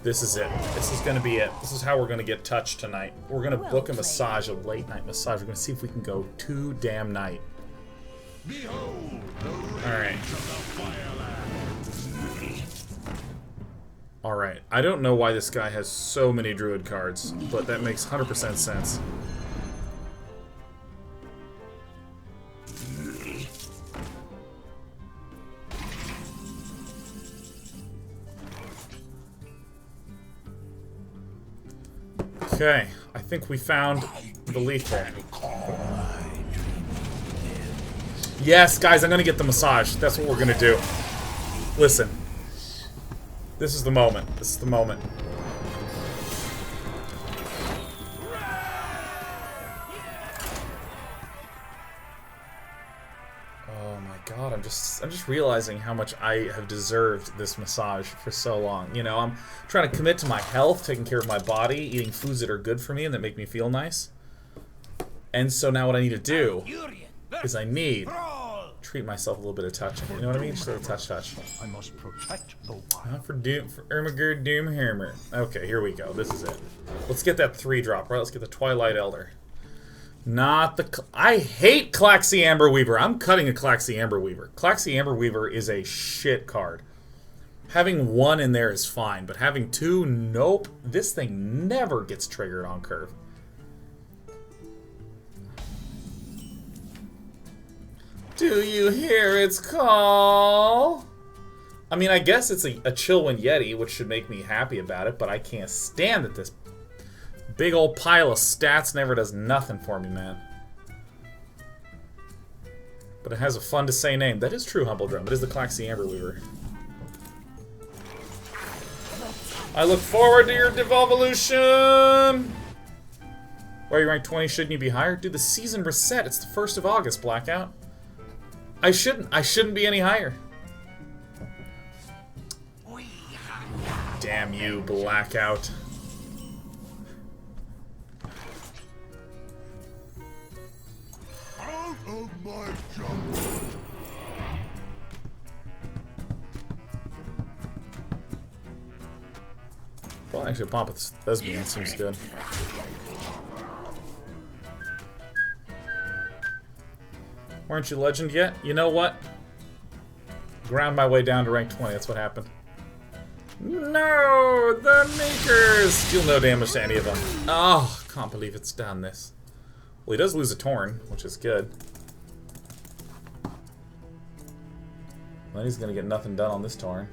This is it. This is going to be it. This is how we're going to get touched tonight. We're going to book a massage, a late night massage. We're going to see if we can go 2 damn night. Alright. Alright. I don't know why this guy has so many Druid cards, but that makes 100% sense. Okay, I think we found the leaf there. Yes, guys, I'm gonna get the massage. That's what we're gonna do. Listen. This is the moment. This is the moment. Oh my god, I'm just realizing how much I have deserved this massage for so long. You know, I'm trying to commit to my health, taking care of my body, eating foods that are good for me and that make me feel nice. And so now what I need to do is I need treat myself a little bit of touching. You know what I mean? Just a little touch. I must protect the wild. Not for Ermagerd Doomhammer. Okay, here we go. This is it. Let's get that 3-drop, right? Let's get the Twilight Elder. Not the... I hate Claxy Amber Weaver. I'm cutting a Claxy Amber Weaver. Claxy Amber Weaver is a shit card. Having 1 in there is fine, but having 2, nope. This thing never gets triggered on curve. Do you hear its call? I mean, I guess it's a Chillwind Yeti, which should make me happy about it, but I can't stand that this big old pile of stats never does nothing for me, man. But it has a fun-to-say name. That is true, Humble Drum. It is the Claxy Amber Weaver. I look forward to your Devolvolution! Why are you ranked 20? Shouldn't you be higher? Dude, the season reset. It's the 1st of August, Blackout. I shouldn't be any higher. Damn you, Blackout. Out of my jungle. Well, actually, Pompous Thespian seems good. Weren't you legend yet? You know what? Ground my way down to rank 20. That's what happened. No! The Makers! Deal no damage to any of them. Oh, can't believe it's done this. Well, he does lose a Torn, which is good. Then he's gonna get nothing done on this Torn.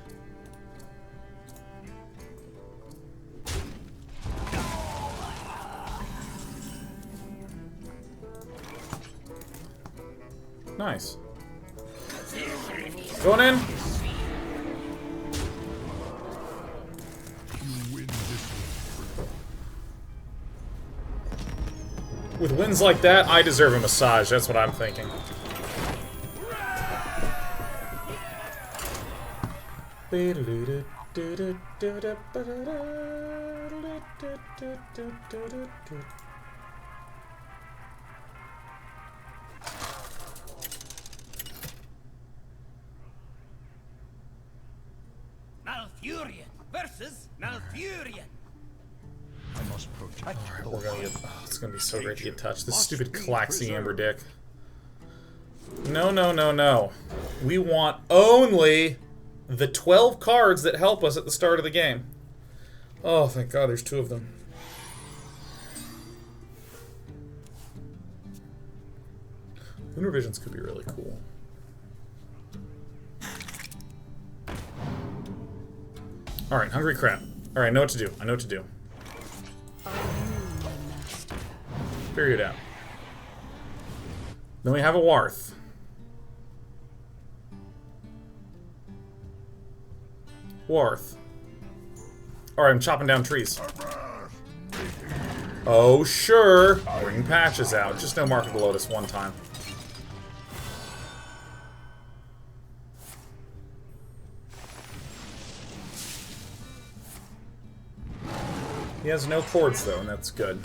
Nice. Going in. With wins like that, I deserve a massage. That's what I'm thinking. Malfurion versus Malfurion. I must protect the We're gonna get, wild. it's gonna be so great to get touched. This stupid Claxy Amber dick. No, no, no, no. We want only the 12 cards that help us at the start of the game. Oh, thank God there's 2 of them. Lunar Visions could be really cool. Alright, hungry crap. Alright, I know what to do. I know what to do. Figure it out. Then we have a Warth. Warth. Alright, I'm chopping down trees. Oh, sure. Bring patches out. Just no Mark of the Lotus one time. He has no cords, though, and that's good.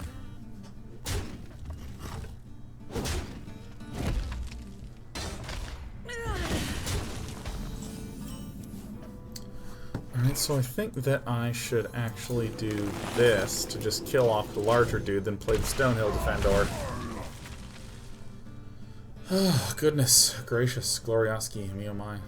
Alright, so I think that I should actually do this to just kill off the larger dude, then play the Stonehill Defendor. Oh, goodness gracious. Glorioski, me oh my.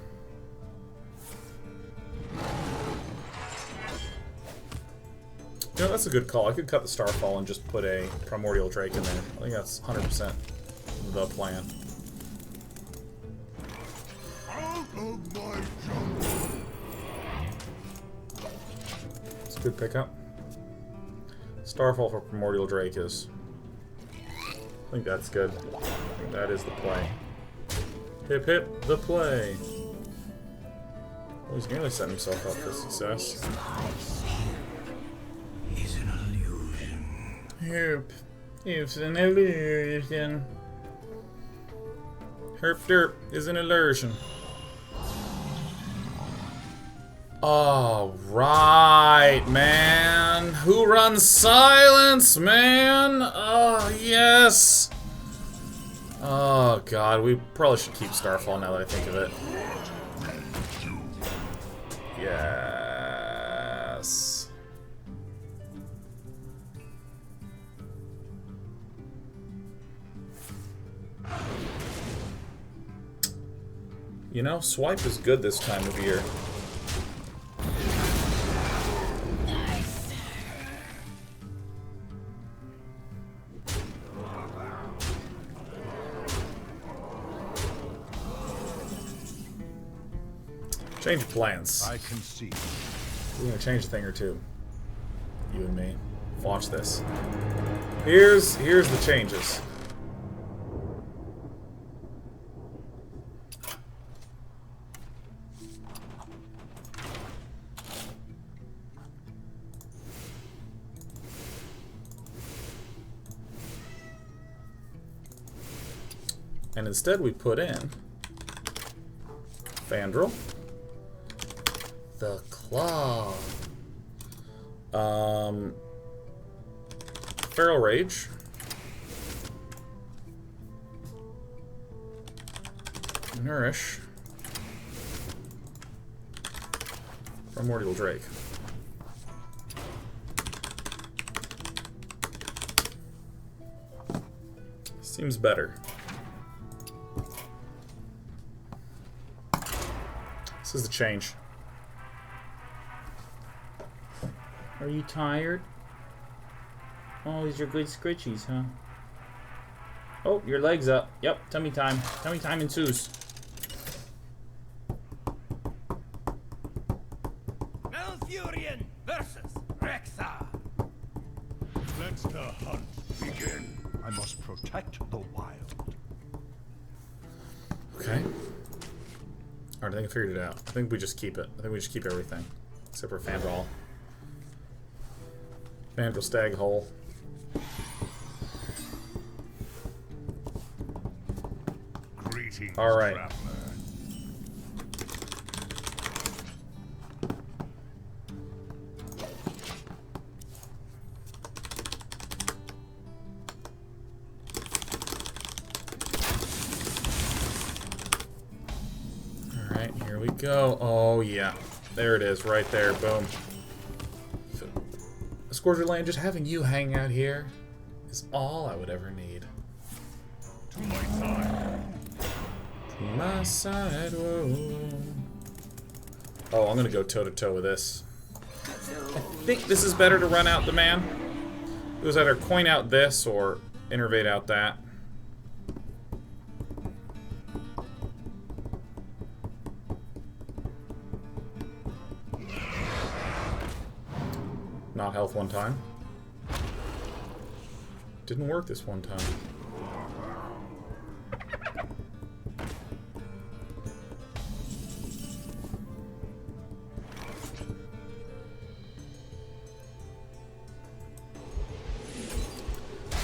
You know, that's a good call. I could cut the Starfall and just put a Primordial Drake in there. I think that's 100% the plan. Out of my jungle. It's a good pickup. Starfall for Primordial Drake is... I think that's good. I think that is the play. Hip hip, the play. Oh, he's nearly setting himself up for success. Is an illusion. Herp. It's an illusion. Herp derp is an illusion. All right, man. Who runs silence, man? Oh, yes. Oh, God. We probably should keep Starfall now that I think of it. Yes. You know, swipe is good this time of year. Change of plans. I can see. We're gonna change a thing or two. You and me. Watch this. Here's the changes. And instead we put in Fandral, the Claw, Feral Rage, Nourish, Primordial Drake. Seems better. This is the change. Are you tired? Oh, these are good scritchies, huh? Oh, your leg's up. Yep, tummy time. Tummy time ensues. Malfurion versus Rexxar. Let the hunt begin. I must protect the wild. Okay. Alright, I think I figured it out. I think we just keep it. I think we just keep everything. Except for Fandral. Fandral Stag Hole. Greetings, Alright. traveler. Alright, here we go. Oh, yeah. There it is, right there. Boom. Scourger Lane, just having you hang out here is all I would ever need. To my side. To my side, whoa. Oh, I'm gonna go toe-to-toe with this. I think this is better to run out the man. It was either coin out this or innervate out that. Not health one time. Didn't work this one time.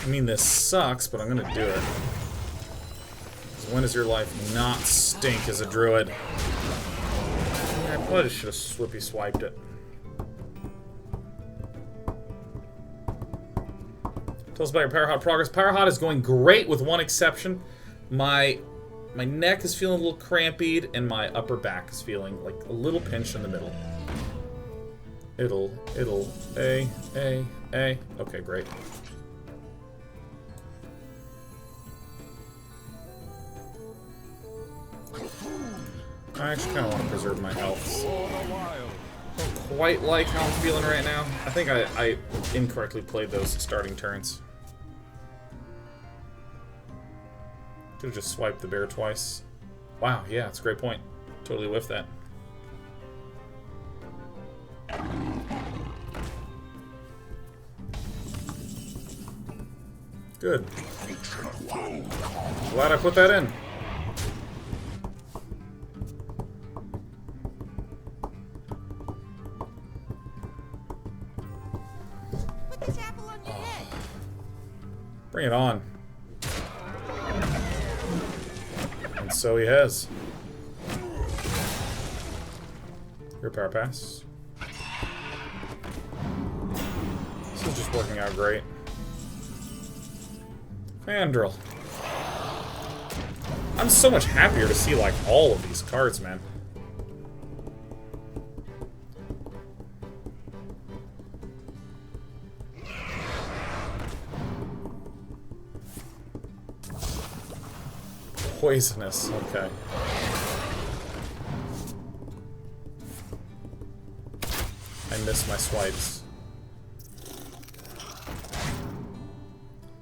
I mean, this sucks, but I'm gonna do it. 'Cause when does your life not stink as a druid? Yeah, I probably should have swippy swiped it. Tell us about your Power Hot progress. Power Hot is going great with one exception. My neck is feeling a little crampied, and my upper back is feeling like a little pinch in the middle. A. Okay, great. I actually kind of want to preserve my health. Don't quite like how I'm feeling right now. I think I incorrectly played those starting turns. Could have just swiped the bear twice. Wow, yeah, that's a great point. Totally whiffed that. Good. Glad I put that in. Bring it on. And so he has. Your power pass. This is just working out great. Fandral. I'm so much happier to see, like, all of these cards, man. Poisonous, okay. I missed my swipes.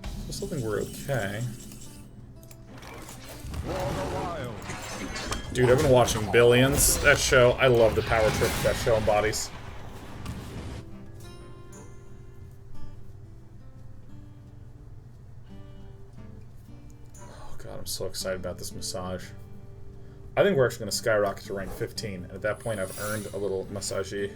I still think we're okay. Dude, I've been watching Billions. That show, I love the power trip that show embodies. I'm so excited about this massage. I think we're actually going to skyrocket to rank 15. And at that point, I've earned a little massagey.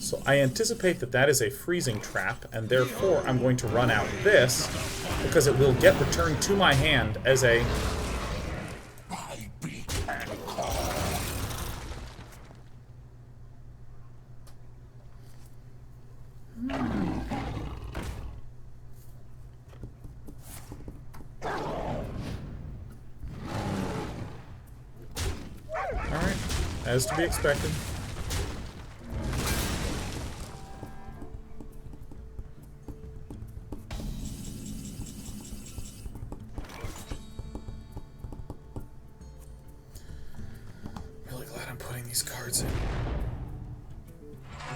So I anticipate that that is a freezing trap, and therefore I'm going to run out this, because it will get returned to my hand as a... As to be expected. Really glad I'm putting these cards in.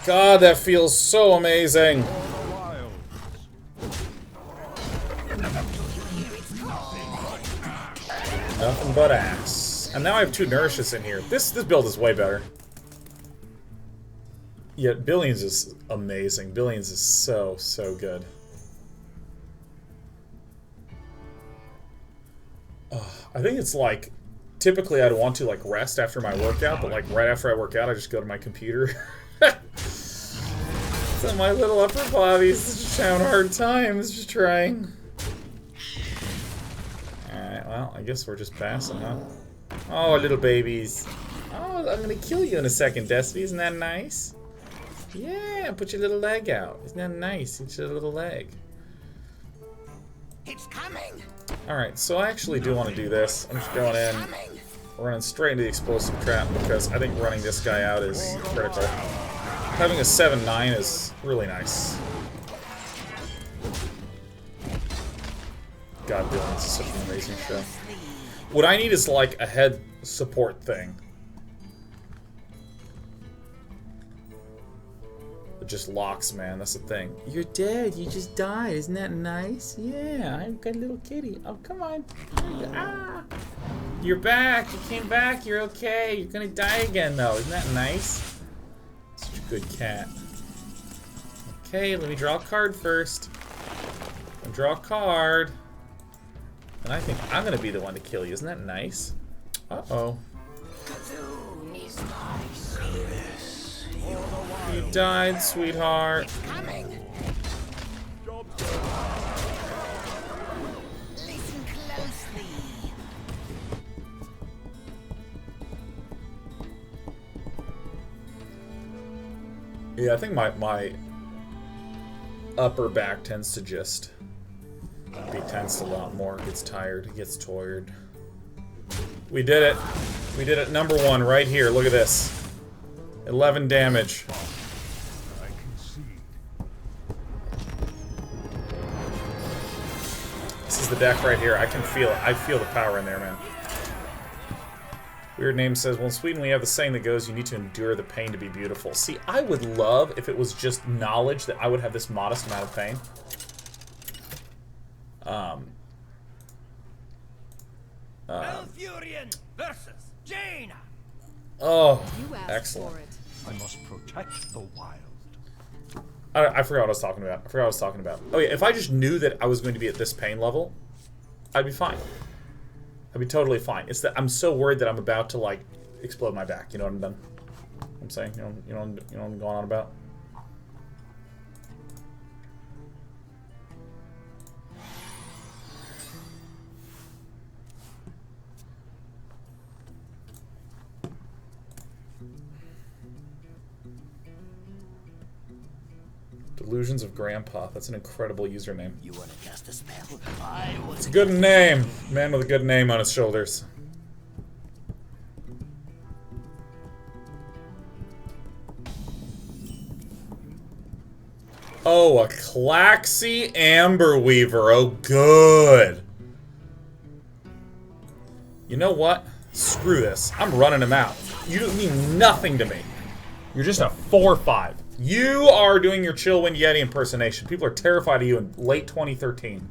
God, that feels so amazing. Nothing but ass. And now I have 2 nourishes in here. This build is way better. Yet Billions is amazing. Billions is so good. I think it's like, typically I'd want to like rest after my workout, but like right after I work out, I just go to my computer. So my little upper body is just having a hard time. It's just trying. Alright, well, I guess we're just passing, huh? Oh, little babies. Oh, I'm gonna kill you in a second, Destiny. Isn't that nice? Yeah, put your little leg out. Isn't that nice? It's your little leg. It's coming. Alright, so I actually do want to do this. I'm just going in, running straight into the explosive trap, because I think running this guy out is critical. Having a 7-9 is really nice. God, Billions is such an amazing show. What I need is like a head support thing. It just locks, man. That's the thing. You're dead. You just died. Isn't that nice? Yeah, I've got a little kitty. Oh, come on. Ah! You're back. You came back. You're okay. You're gonna die again, though. Isn't that nice? Such a good cat. Okay, let me draw a card first. I'll draw a card. And I think I'm gonna be the one to kill you. Isn't that nice? Uh-oh. What are you died, sweetheart. Coming. Listen closely. Yeah, I think my upper back tends to just be tensed a lot more. It gets tired. It gets tired. We did it. We did it. Number 1 right here. Look at this. 11 damage. I concede. This is the deck right here. I can feel it. I feel the power in there, man. Weird Name says, well, in Sweden we have the saying that goes, you need to endure the pain to be beautiful. See, I would love if it was just knowledge that I would have this modest amount of pain. Malfurion versus Jaina. Oh, You asked excellent. for it. I must protect the wild. I forgot what I was talking about. I forgot what I was talking about. Oh yeah, if I just knew that I was going to be at this pain level, I'd be fine. I'd be totally fine. It's that I'm so worried that I'm about to, like, explode my back. You know what I'm saying? You know what I'm going on about? Delusions of Grandpa. That's an incredible username. You want to cast a spell? I want It's a good name. Man with a good name on his shoulders. Oh, a Claxy Amber Weaver. Oh, good. You know what? Screw this. I'm running him out. You mean nothing to me. You're just a 4/5. You are doing your Chillwind Yeti impersonation. People are terrified of you in late 2013.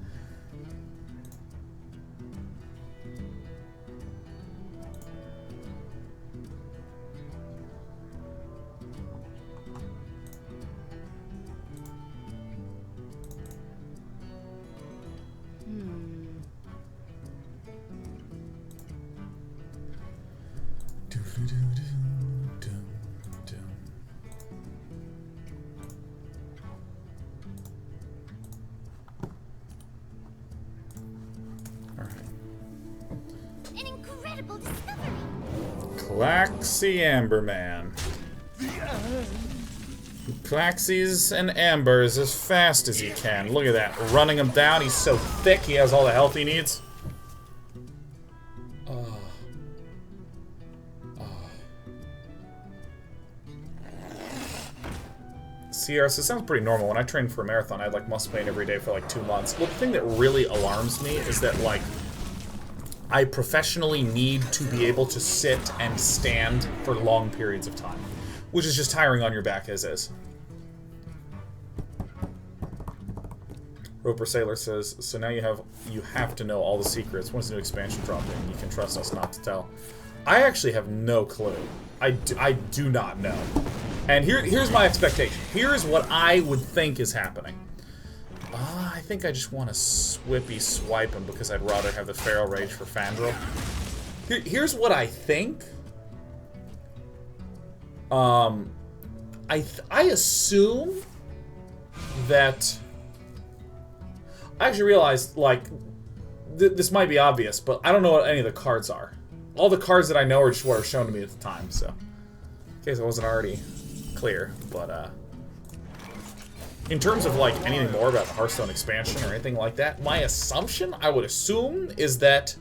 An incredible discovery. Claxy Amberman. Claxies and Ambers as fast as he can. Look at that. Running him down. He's so thick. He has all the health he needs. Oh. Oh. Sierra says, sounds pretty normal. When I trained for a marathon, I had like muscle pain every day for like 2 months. Well, the thing that really alarms me is that, like, I professionally need to be able to sit and stand for long periods of time, which is just tiring on your back as is. Roper Sailor says, so now you have to know all the secrets. Once the new expansion dropped in, you can trust us not to tell. I actually have no clue. I do not know. And here's my expectation. Here's what I would think is happening. I think I just want to swippy swipe him because I'd rather have the Feral Rage for Fandral. Here's what I think. I assume that... I actually realized, like, this might be obvious, but I don't know what any of the cards are. All the cards that I know are just what are shown to me at the time, so... In case I wasn't already clear, but, in terms of, like, anything more about the Hearthstone expansion or anything like that, my assumption, I would assume, is that,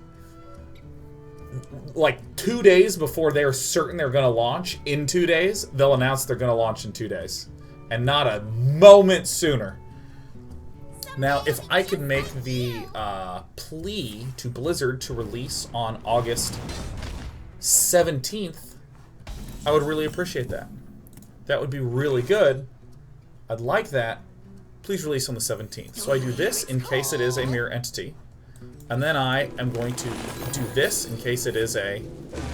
like, 2 days before they're certain they're going to launch, in 2 days, they'll announce they're going to launch in 2 days. And not a moment sooner. Now, if I could make the plea to Blizzard to release on August 17th, I would really appreciate that. That would be really good. I'd like that. Please release on the 17th. So I do this in case it is a mirror entity. And then I am going to do this in case it is a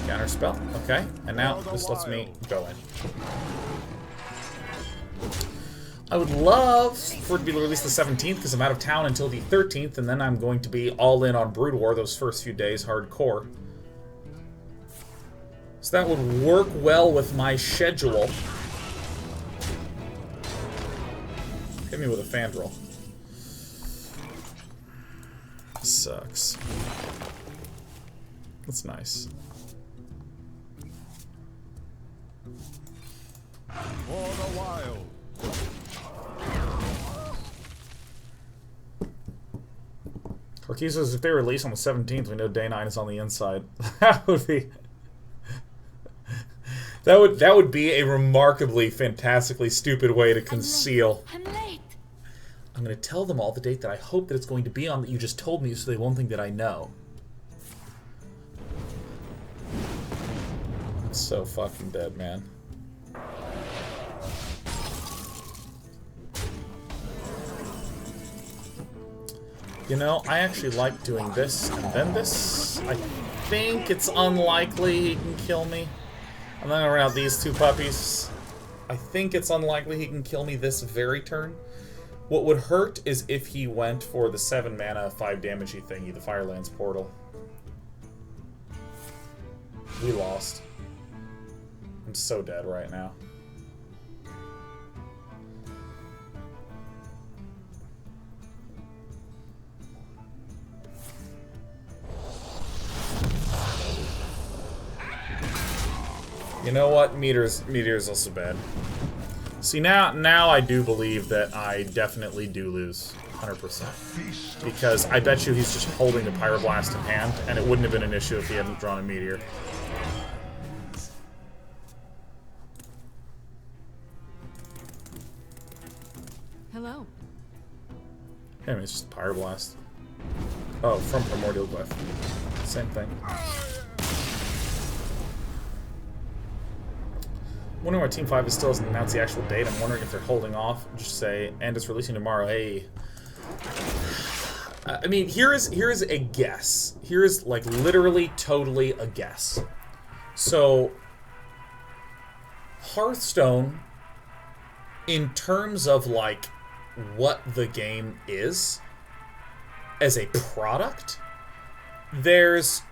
counter spell. Okay? And now this lets me go in. I would love for it to be released the 17th because I'm out of town until the 13th, and then I'm going to be all in on Brood War those first few days, hardcore. So that would work well with my schedule. Hit me with a Fandral. Sucks. That's nice. For the wild. Ortiz says if they release on the 17th, we know Day 9 is on the inside. That would be... That would be a remarkably, fantastically stupid way to conceal. I'm late. I'm going to tell them all the date that I hope that it's going to be on that you just told me so they won't think that I know. It's so fucking dead, man. You know, I actually like doing this and then this. I think it's unlikely he can kill me. I'm not gonna run out these two puppies. I think it's unlikely he can kill me this very turn. What would hurt is if he went for the 7 mana, 5 damagey thingy, the Firelands portal. We lost. I'm so dead right now. You know what? Meteor's also bad. See, now I do believe that I definitely do lose. 100%. Because I bet you he's just holding the Pyroblast in hand, and it wouldn't have been an issue if he hadn't drawn a Meteor. Hello. Hey, I mean, it's just Pyroblast. Oh, from Primordial Glyph. Same thing. Wondering why Team 5 still hasn't announced the actual date. I'm wondering if they're holding off. Just say, and it's releasing tomorrow. Hey. I mean, here is a guess. Here is, like, literally, totally a guess. So, Hearthstone, in terms of, like, what the game is, as a product, there's,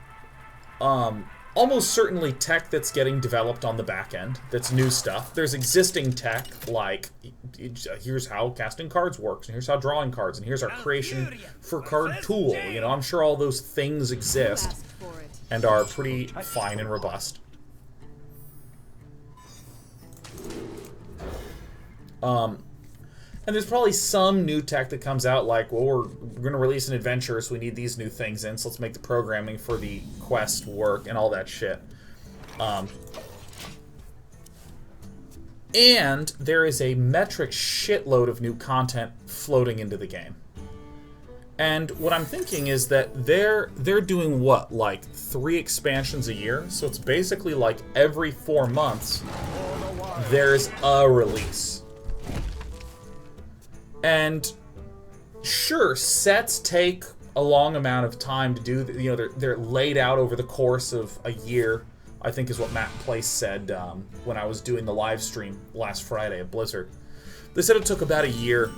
almost certainly tech that's getting developed on the back end. That's new stuff. There's existing tech, like, here's how casting cards works, and here's how drawing cards, and here's our creation for card tool. You know, I'm sure all those things exist and are pretty fine and robust. And there's probably some new tech that comes out, like, well, we're going to release an adventure, so we need these new things in, so let's make the programming for the quest work and all that shit. And there is a metric shitload of new content floating into the game. And what I'm thinking is that they're doing what, like 3 expansions a year? So it's basically like every 4 months there's a release. And sure, sets take a long amount of time to do. You know, they're laid out over the course of a year, I think is what Matt Place said when I was doing the live stream last Friday at Blizzard. They said it took about a year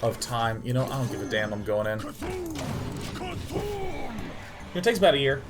of time. You know, I don't give a damn, I'm going in. It takes about a year.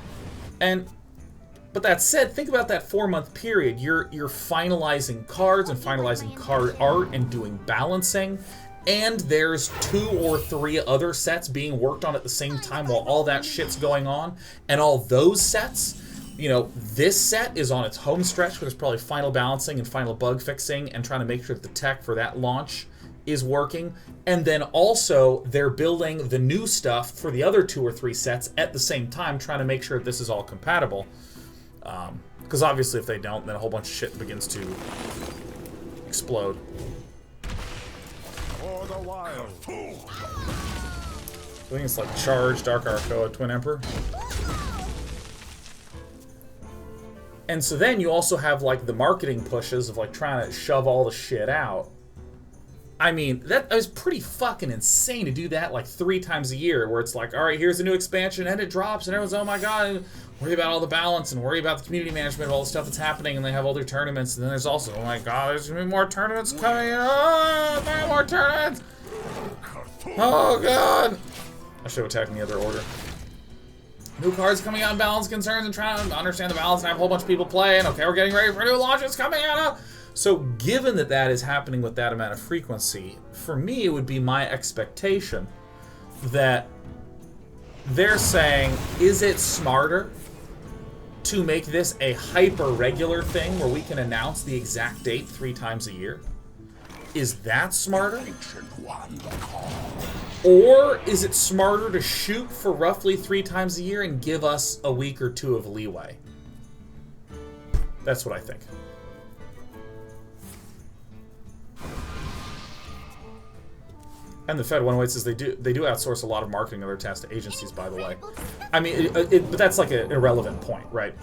But that said, think about that 4-month period. You're finalizing cards and finalizing card art and doing balancing, and there's 2 or 3 other sets being worked on at the same time while all that shit's going on. And all those sets, you know, this set is on its home stretch where there's probably final balancing and final bug fixing and trying to make sure that the tech for that launch is working. And then also they're building the new stuff for the other 2 or 3 sets at the same time, trying to make sure that this is all compatible. Because obviously if they don't, then a whole bunch of shit begins to explode. For the wild. I think it's like Charge, Dark Arcoa, Twin Emperor. And so then you also have like the marketing pushes of like trying to shove all the shit out. I mean, that was pretty fucking insane to do that like 3 times a year, where it's like, all right, here's a new expansion, and it drops, and everyone's, oh my god, worry about all the balance, and worry about the community management of all the stuff that's happening, and they have all their tournaments, and then there's also, oh my god, there's gonna be more tournaments coming, oh, 3 more tournaments! Oh god! I should have attacked in the other order. New cards coming out in balance concerns and trying to understand the balance and have a whole bunch of people playing. Okay, we're getting ready for new launches coming out. So given that that is happening with that amount of frequency, for me it would be my expectation that they're saying, is it smarter to make this a hyper-regular thing where we can announce the exact date 3 times a year? Is that smarter? Or is it smarter to shoot for roughly 3 times a year and give us a week or 2 of leeway? That's what I think. And the Fed 108 says they do outsource a lot of marketing of their tasks to agencies, by the way. I mean, but that's like an irrelevant point, right?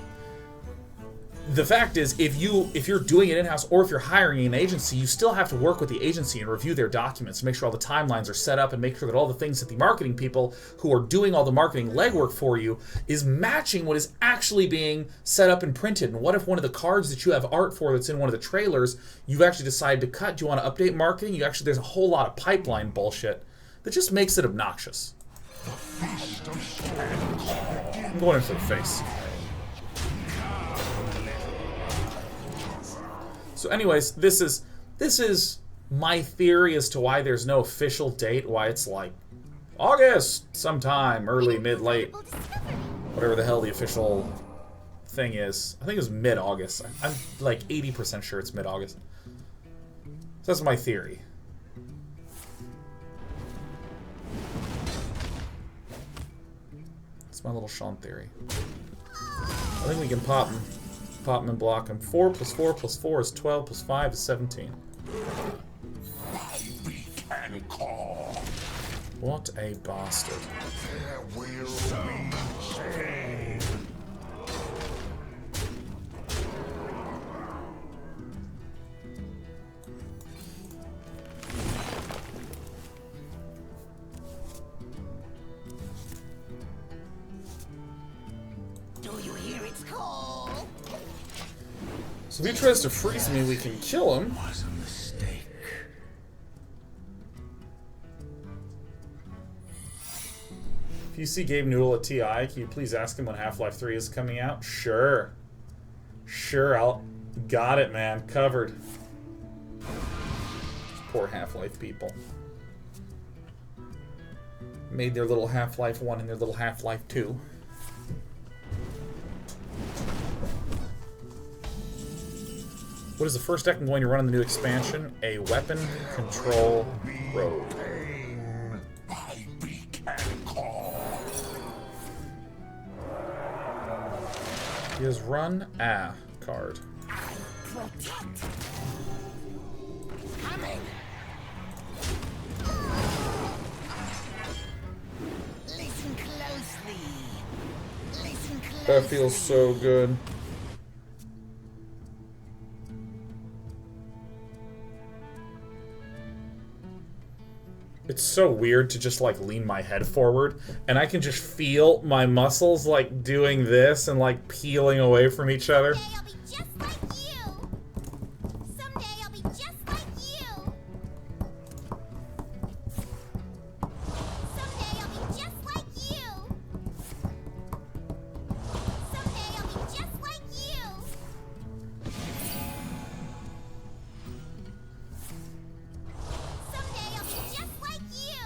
The fact is, if you're doing it in-house or if you're hiring an agency, you still have to work with the agency and review their documents to make sure all the timelines are set up and make sure that all the things that the marketing people who are doing all the marketing legwork for you is matching what is actually being set up and printed. And what if one of the cards that you have art for that's in one of the trailers, you've actually decided to cut? Do you want to update marketing? There's a whole lot of pipeline bullshit that just makes it obnoxious. I'm going in for the face. So anyways, this is my theory as to why there's no official date, why it's like August sometime, early, mid, late, whatever the hell the official thing is. I think it was mid-August. I'm like 80% sure it's mid-August. So that's my theory. It's my little Sean theory. I think we can pop him. Pop him and block him. 4 + 4 + 4 is 12, + 5 is 17. What a bastard. Do you hear its call? So if he tries to freeze me, we can kill him. Was a mistake. If you see Gabe Newell at TI, can you please ask him when Half-Life 3 is coming out? Sure. Sure, got it, man. Covered. Poor Half-Life people. Made their little Half-Life 1 and their little Half-Life 2. What is the first deck I'm going to run in the new expansion? A weapon control rogue. He has run a card. Protect. Coming. Listen closely. Listen closely. That feels so good. It's so weird to just like lean my head forward and I can just feel my muscles like doing this and like peeling away from each other. Someday I'll be just like you. Someday I'll be just like you. Someday I'll be just like you. Someday I'll be just like you. Someday I'll be just like you.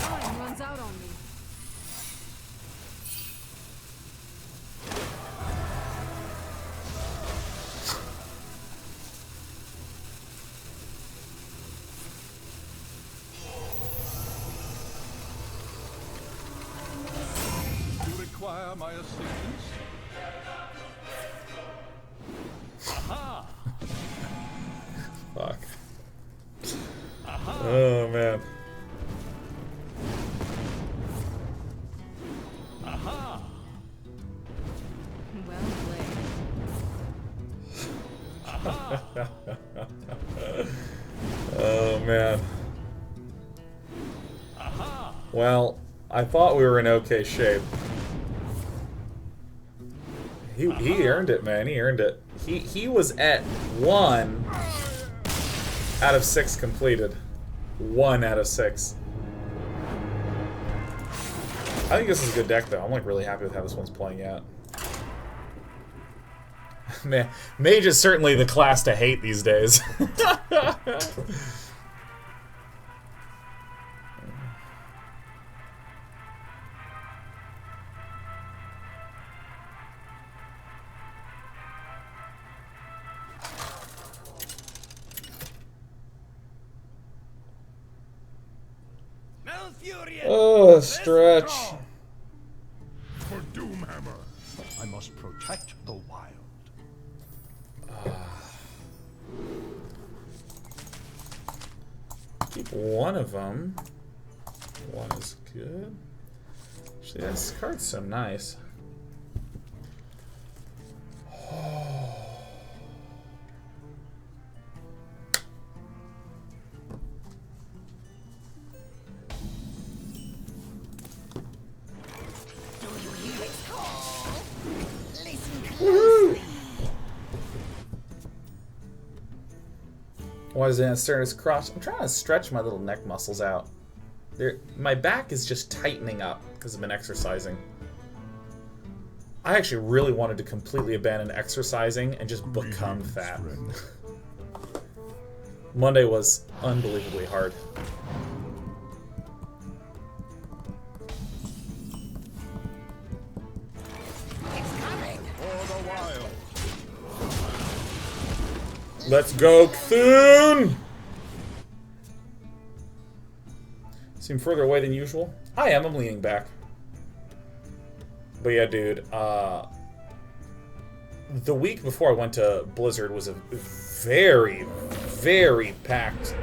Time runs out on me. You require my assistance? Aha! Fuck. Aha! Oh man. Aha! Well played. Oh man. Aha! Well, I thought we were in okay shape. He earned it, man. He earned it. He was at 1 out of 6 completed. 1 out of 6. I think this is a good deck, though. I'm like really happy with how this one's playing out. Man, Mage is certainly the class to hate these days. Malfurion! Oh, stretch. For Doomhammer, I must protect the wild. Keep one of them. One is good. Actually, this card's so nice. Do you hear its call? Listen closely. Why is it staring at his crotch? I'm trying to stretch my little neck muscles out. My back is just tightening up because I've been exercising. I actually really wanted to completely abandon exercising and just become fat. Monday was unbelievably hard. For the wild. Let's go, Cthulhu! Seem further away than usual? I am, I'm leaning back. But yeah, dude, the week before I went to Blizzard was a very, very packed,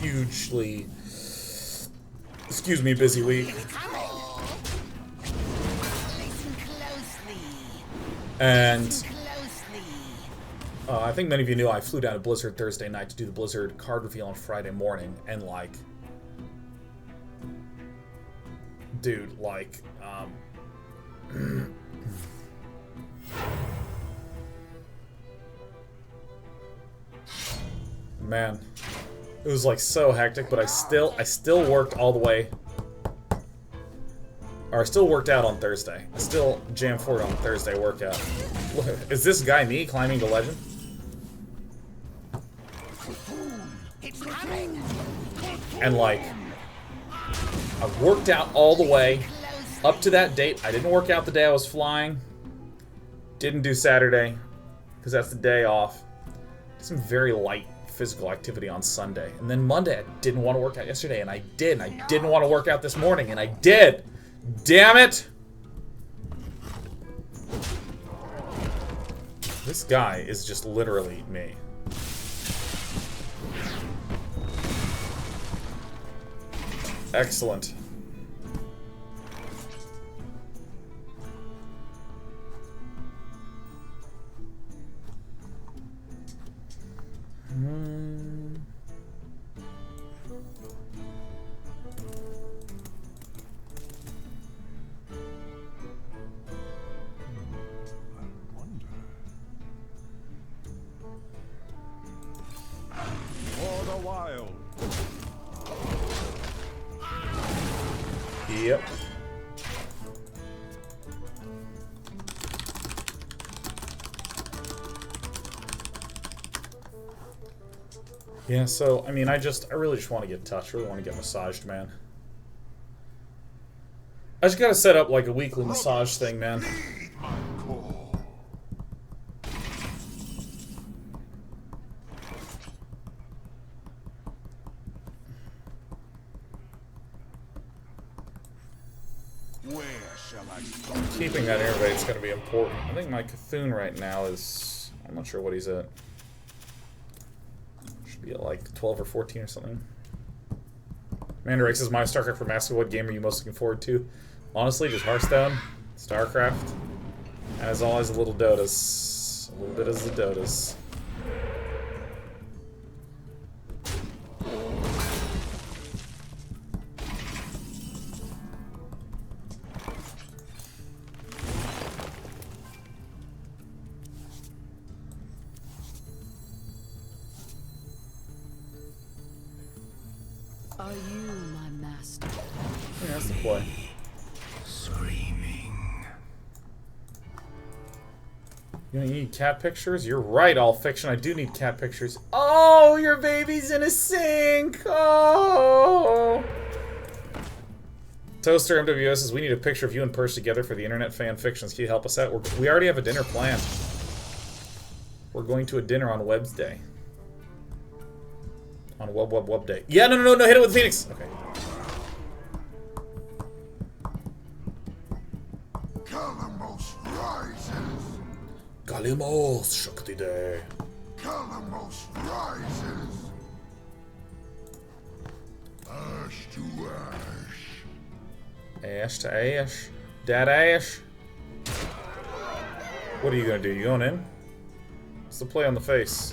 hugely, excuse me, busy week. Listen closely. And Closely. I think many of you knew I flew down to Blizzard Thursday night to do the Blizzard card reveal on Friday morning, and like, dude, like, man, it was like so hectic, but I still worked all the way, or I still worked out on Thursday. I still jammed forward on the Thursday workout. Is this guy me climbing to legend? It's coming. And like, I worked out all the way up to that date. I didn't work out the day I was flying. Didn't do Saturday, because that's the day off. Did some very light physical activity on Sunday. And then Monday, I didn't want to work out yesterday, and I did. And I didn't want to work out this morning, and I did. Damn it! This guy is just literally me. Excellent. For the wild. Yep. Yeah, so, I mean, I really just want to get touched. I really want to get massaged, man. I just gotta set up, like, a weekly massage thing, man. Where shall I start? Keeping that innervate's gonna be important. I think my Cthulhu right now is... I'm not sure what he's at. Should be at, like, 12 or 14 or something. Mandrax is my StarCraft for Master. What game are you most looking forward to? Honestly, just Hearthstone, StarCraft, and as always, a little Dotas. A little bit of the Dotas. Are you my master? Yeah, that's the play. Screaming. You need cat pictures? You're right, all fiction. I do need cat pictures. Oh, your baby's in a sink. Oh. Toaster MWS says, we need a picture of you and Perch together for the internet fan fictions. Can you help us out? We already have a dinner planned. We're going to a dinner on Wednesday. On Wub Day. Yeah, no, hit it with the Phoenix. Okay. Kalamos rises. Galimos Shakti Day. Kalamos rises. Ash to ash. Ash to ash. Dad ash. What are you gonna do? You going in? What's the play on the face?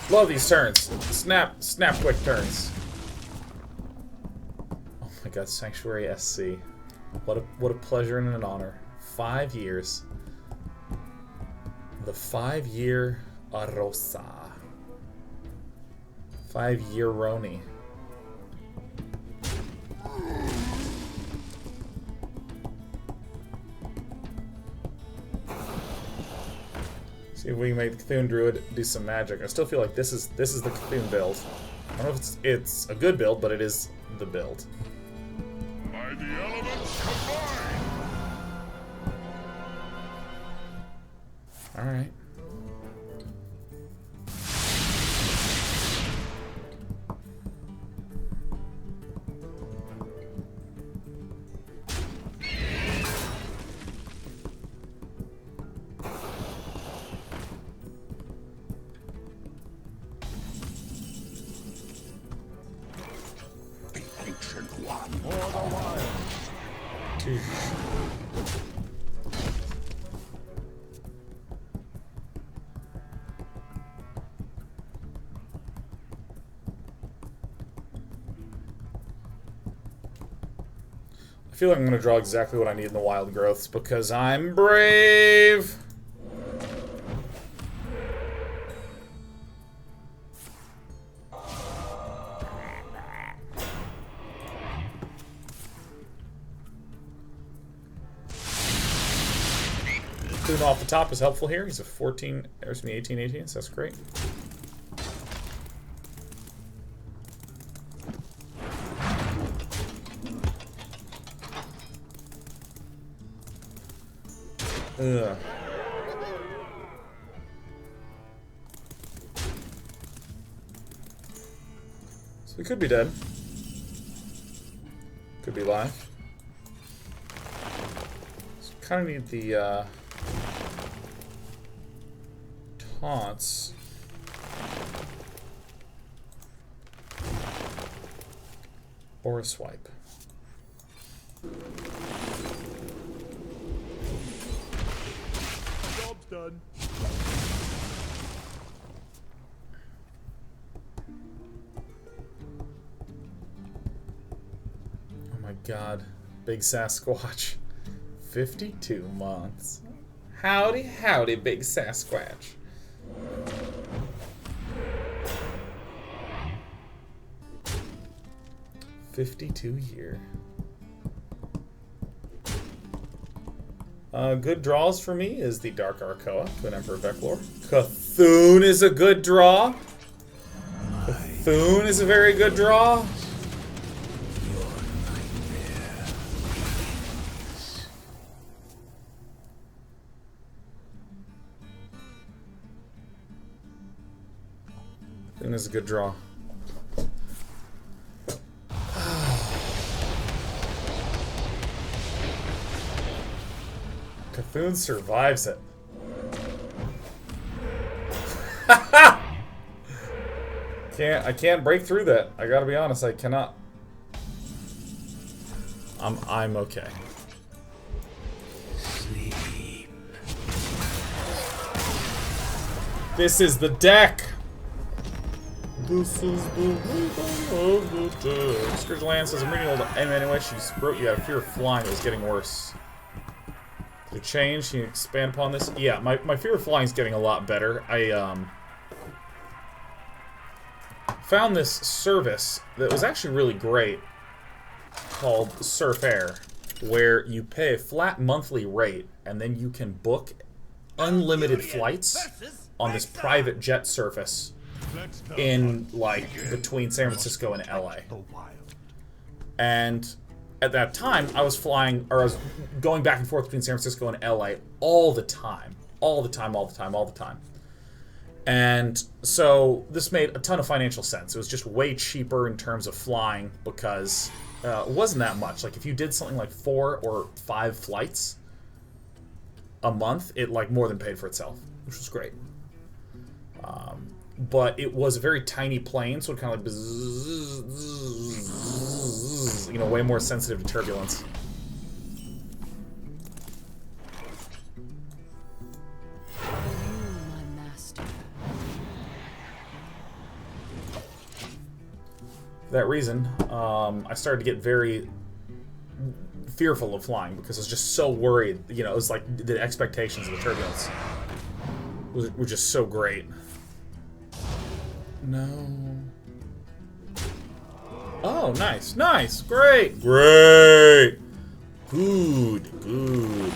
Love these turns. Snap quick turns. Oh my god, Sanctuary SC. What a pleasure and an honor. 5 years. The 5-year Arosa. 5-year Roni. See if we can make the Cthulhu Druid do some magic. I still feel like this is the Cthulhu build. I don't know if it's a good build, but it is the build. By the elements combined. Alright. The ancient one. For the wild. Two. I feel like I'm going to draw exactly what I need in the wild growths because I'm brave. Cthulhu off the top is helpful here. He's a 14, there's me 18, so that's great. Ugh. So we could be dead. Could be live. So kind of need the taunts. Or a swipe. Job's done. Oh my god. Big Sasquatch. 52 months. Howdy, howdy, Big Sasquatch. $52 good draws for me is the Dark Arcoa to an Emperor Veclor. Cthulhu is a good draw. Cthulhu is a very good draw. Cthulhu is a good draw. Cthulhu survives it. I can't break through that. I gotta be honest, I cannot. I'm okay. Sleep. This is the deck. This is the rhythm of the day. Scourge Land says, I'm reading all the anyway. She wrote you had a fear of flying that was getting worse. Did it change? Can you expand upon this? Yeah, my fear of flying is getting a lot better. I found this service that was actually really great called Surf Air, where you pay a flat monthly rate and then you can book unlimited flights on this private jet service in, like, between San Francisco and LA. And at that time, I was flying, or I was going back and forth between San Francisco and LA all the time. All the time, all the time, all the time. And so this made a ton of financial sense. It was just way cheaper in terms of flying because it wasn't that much. Like, if you did something like 4 or 5 flights a month, it, like, more than paid for itself, which was great. But it was a very tiny plane, so it kind of like bzzz, you know, way more sensitive to turbulence. My master. For that reason, I started to get very fearful of flying because I was just so worried. You know, it was like the expectations of the turbulence were just so great. No. Oh, nice, nice, great, great, good, good.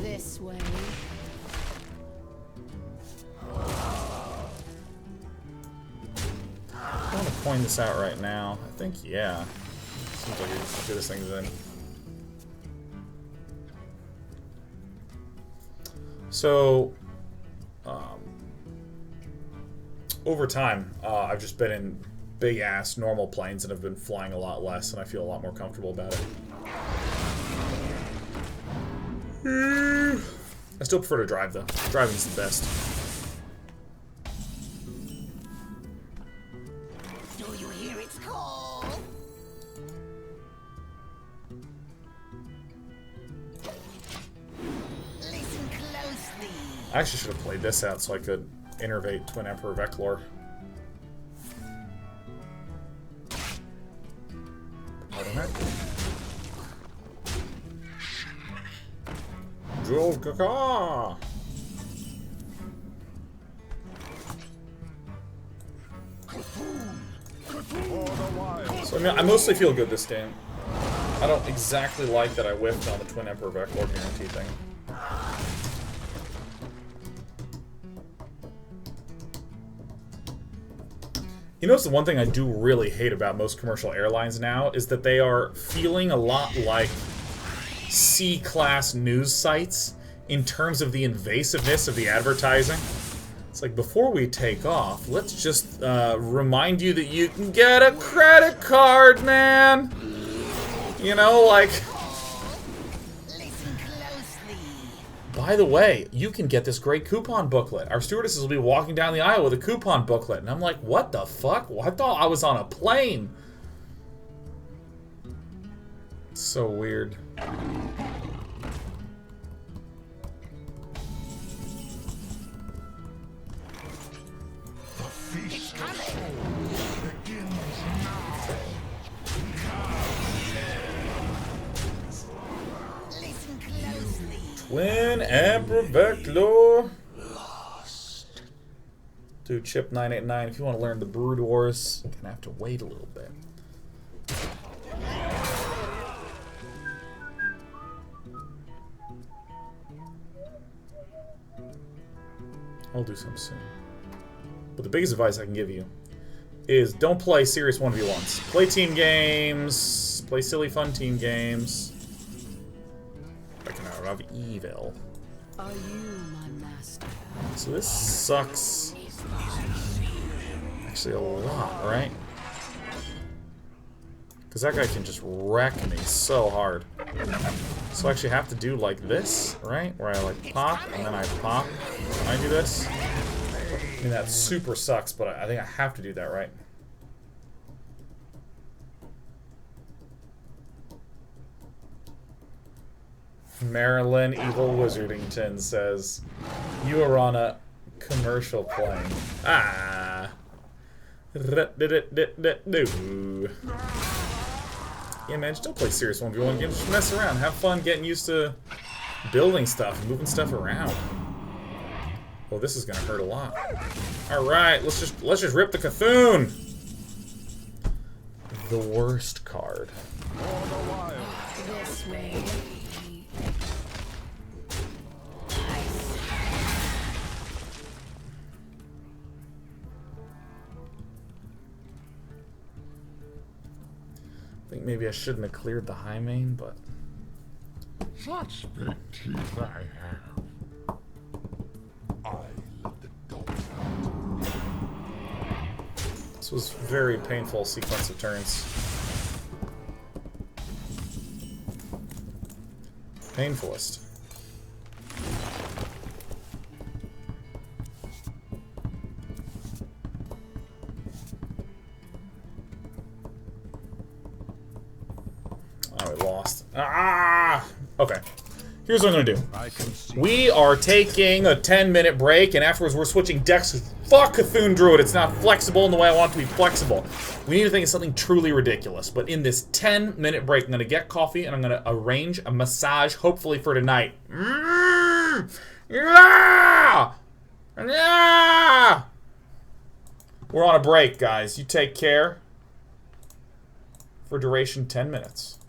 This way. I want to point this out right now. I think, yeah. Seems like the goodest thing then. So, over time, I've just been in big-ass normal planes and have been flying a lot less, and I feel a lot more comfortable about it. I still prefer to drive, though. Driving's the best. Do you hear its call? Listen closely. I actually should have played this out so I could innervate Twin Emperor Veclor. Pardon it. Joel Kaka! So, I mean, I mostly feel good this game. I don't exactly like that I whiffed on the Twin Emperor Veclor guarantee thing. You notice the one thing I do really hate about most commercial airlines now is that they are feeling a lot like C-class news sites in terms of the invasiveness of the advertising. It's like, before we take off, let's just remind you that you can get a credit card, man! You know, like... Listen closely. By the way, you can get this great coupon booklet. Our stewardesses will be walking down the aisle with a coupon booklet. And I'm like, what the fuck? Well, I thought I was on a plane. It's so weird. The feast of souls begins now. Listen closely. Twin Emperor Veclor. Lost. Dude, Chip 989, if you want to learn the Brood Wars, you're gonna have to wait a little bit. I'll do some soon. But the biggest advice I can give you is don't play serious 1v1s. Play team games. Play silly fun team games. Like an hour of evil. Are you my master? So this sucks actually a lot, right? Because that guy can just wreck me so hard. So I actually have to do like this, right? Where I like pop, and then I pop, and I do this. I mean, that super sucks, but I think I have to do that, right? Marilyn Evil Wizardington says, you are on a commercial plane. Ah. Yeah, man, just don't play serious 1v1 games. Just mess around. Have fun getting used to building stuff and moving stuff around. Oh, this is gonna hurt a lot. Alright, let's just rip the Cthulhu. The worst card. This way. I think maybe I shouldn't have cleared the high main, but Such big teeth I have. I let the dog out. this was a very painful sequence of turns. Painfulest. Oh, we lost. Ah! Okay. Here's what I'm gonna do. I can see. We are taking a 10-minute break, and afterwards we're switching decks. Fuck Cthulhu Druid. It's not flexible in the way I want it to be flexible. We need to think of something truly ridiculous. But in this 10-minute break, I'm gonna get coffee and I'm gonna arrange a massage, hopefully for tonight. Yeah! Yeah! We're on a break, guys. You take care. For duration 10 minutes.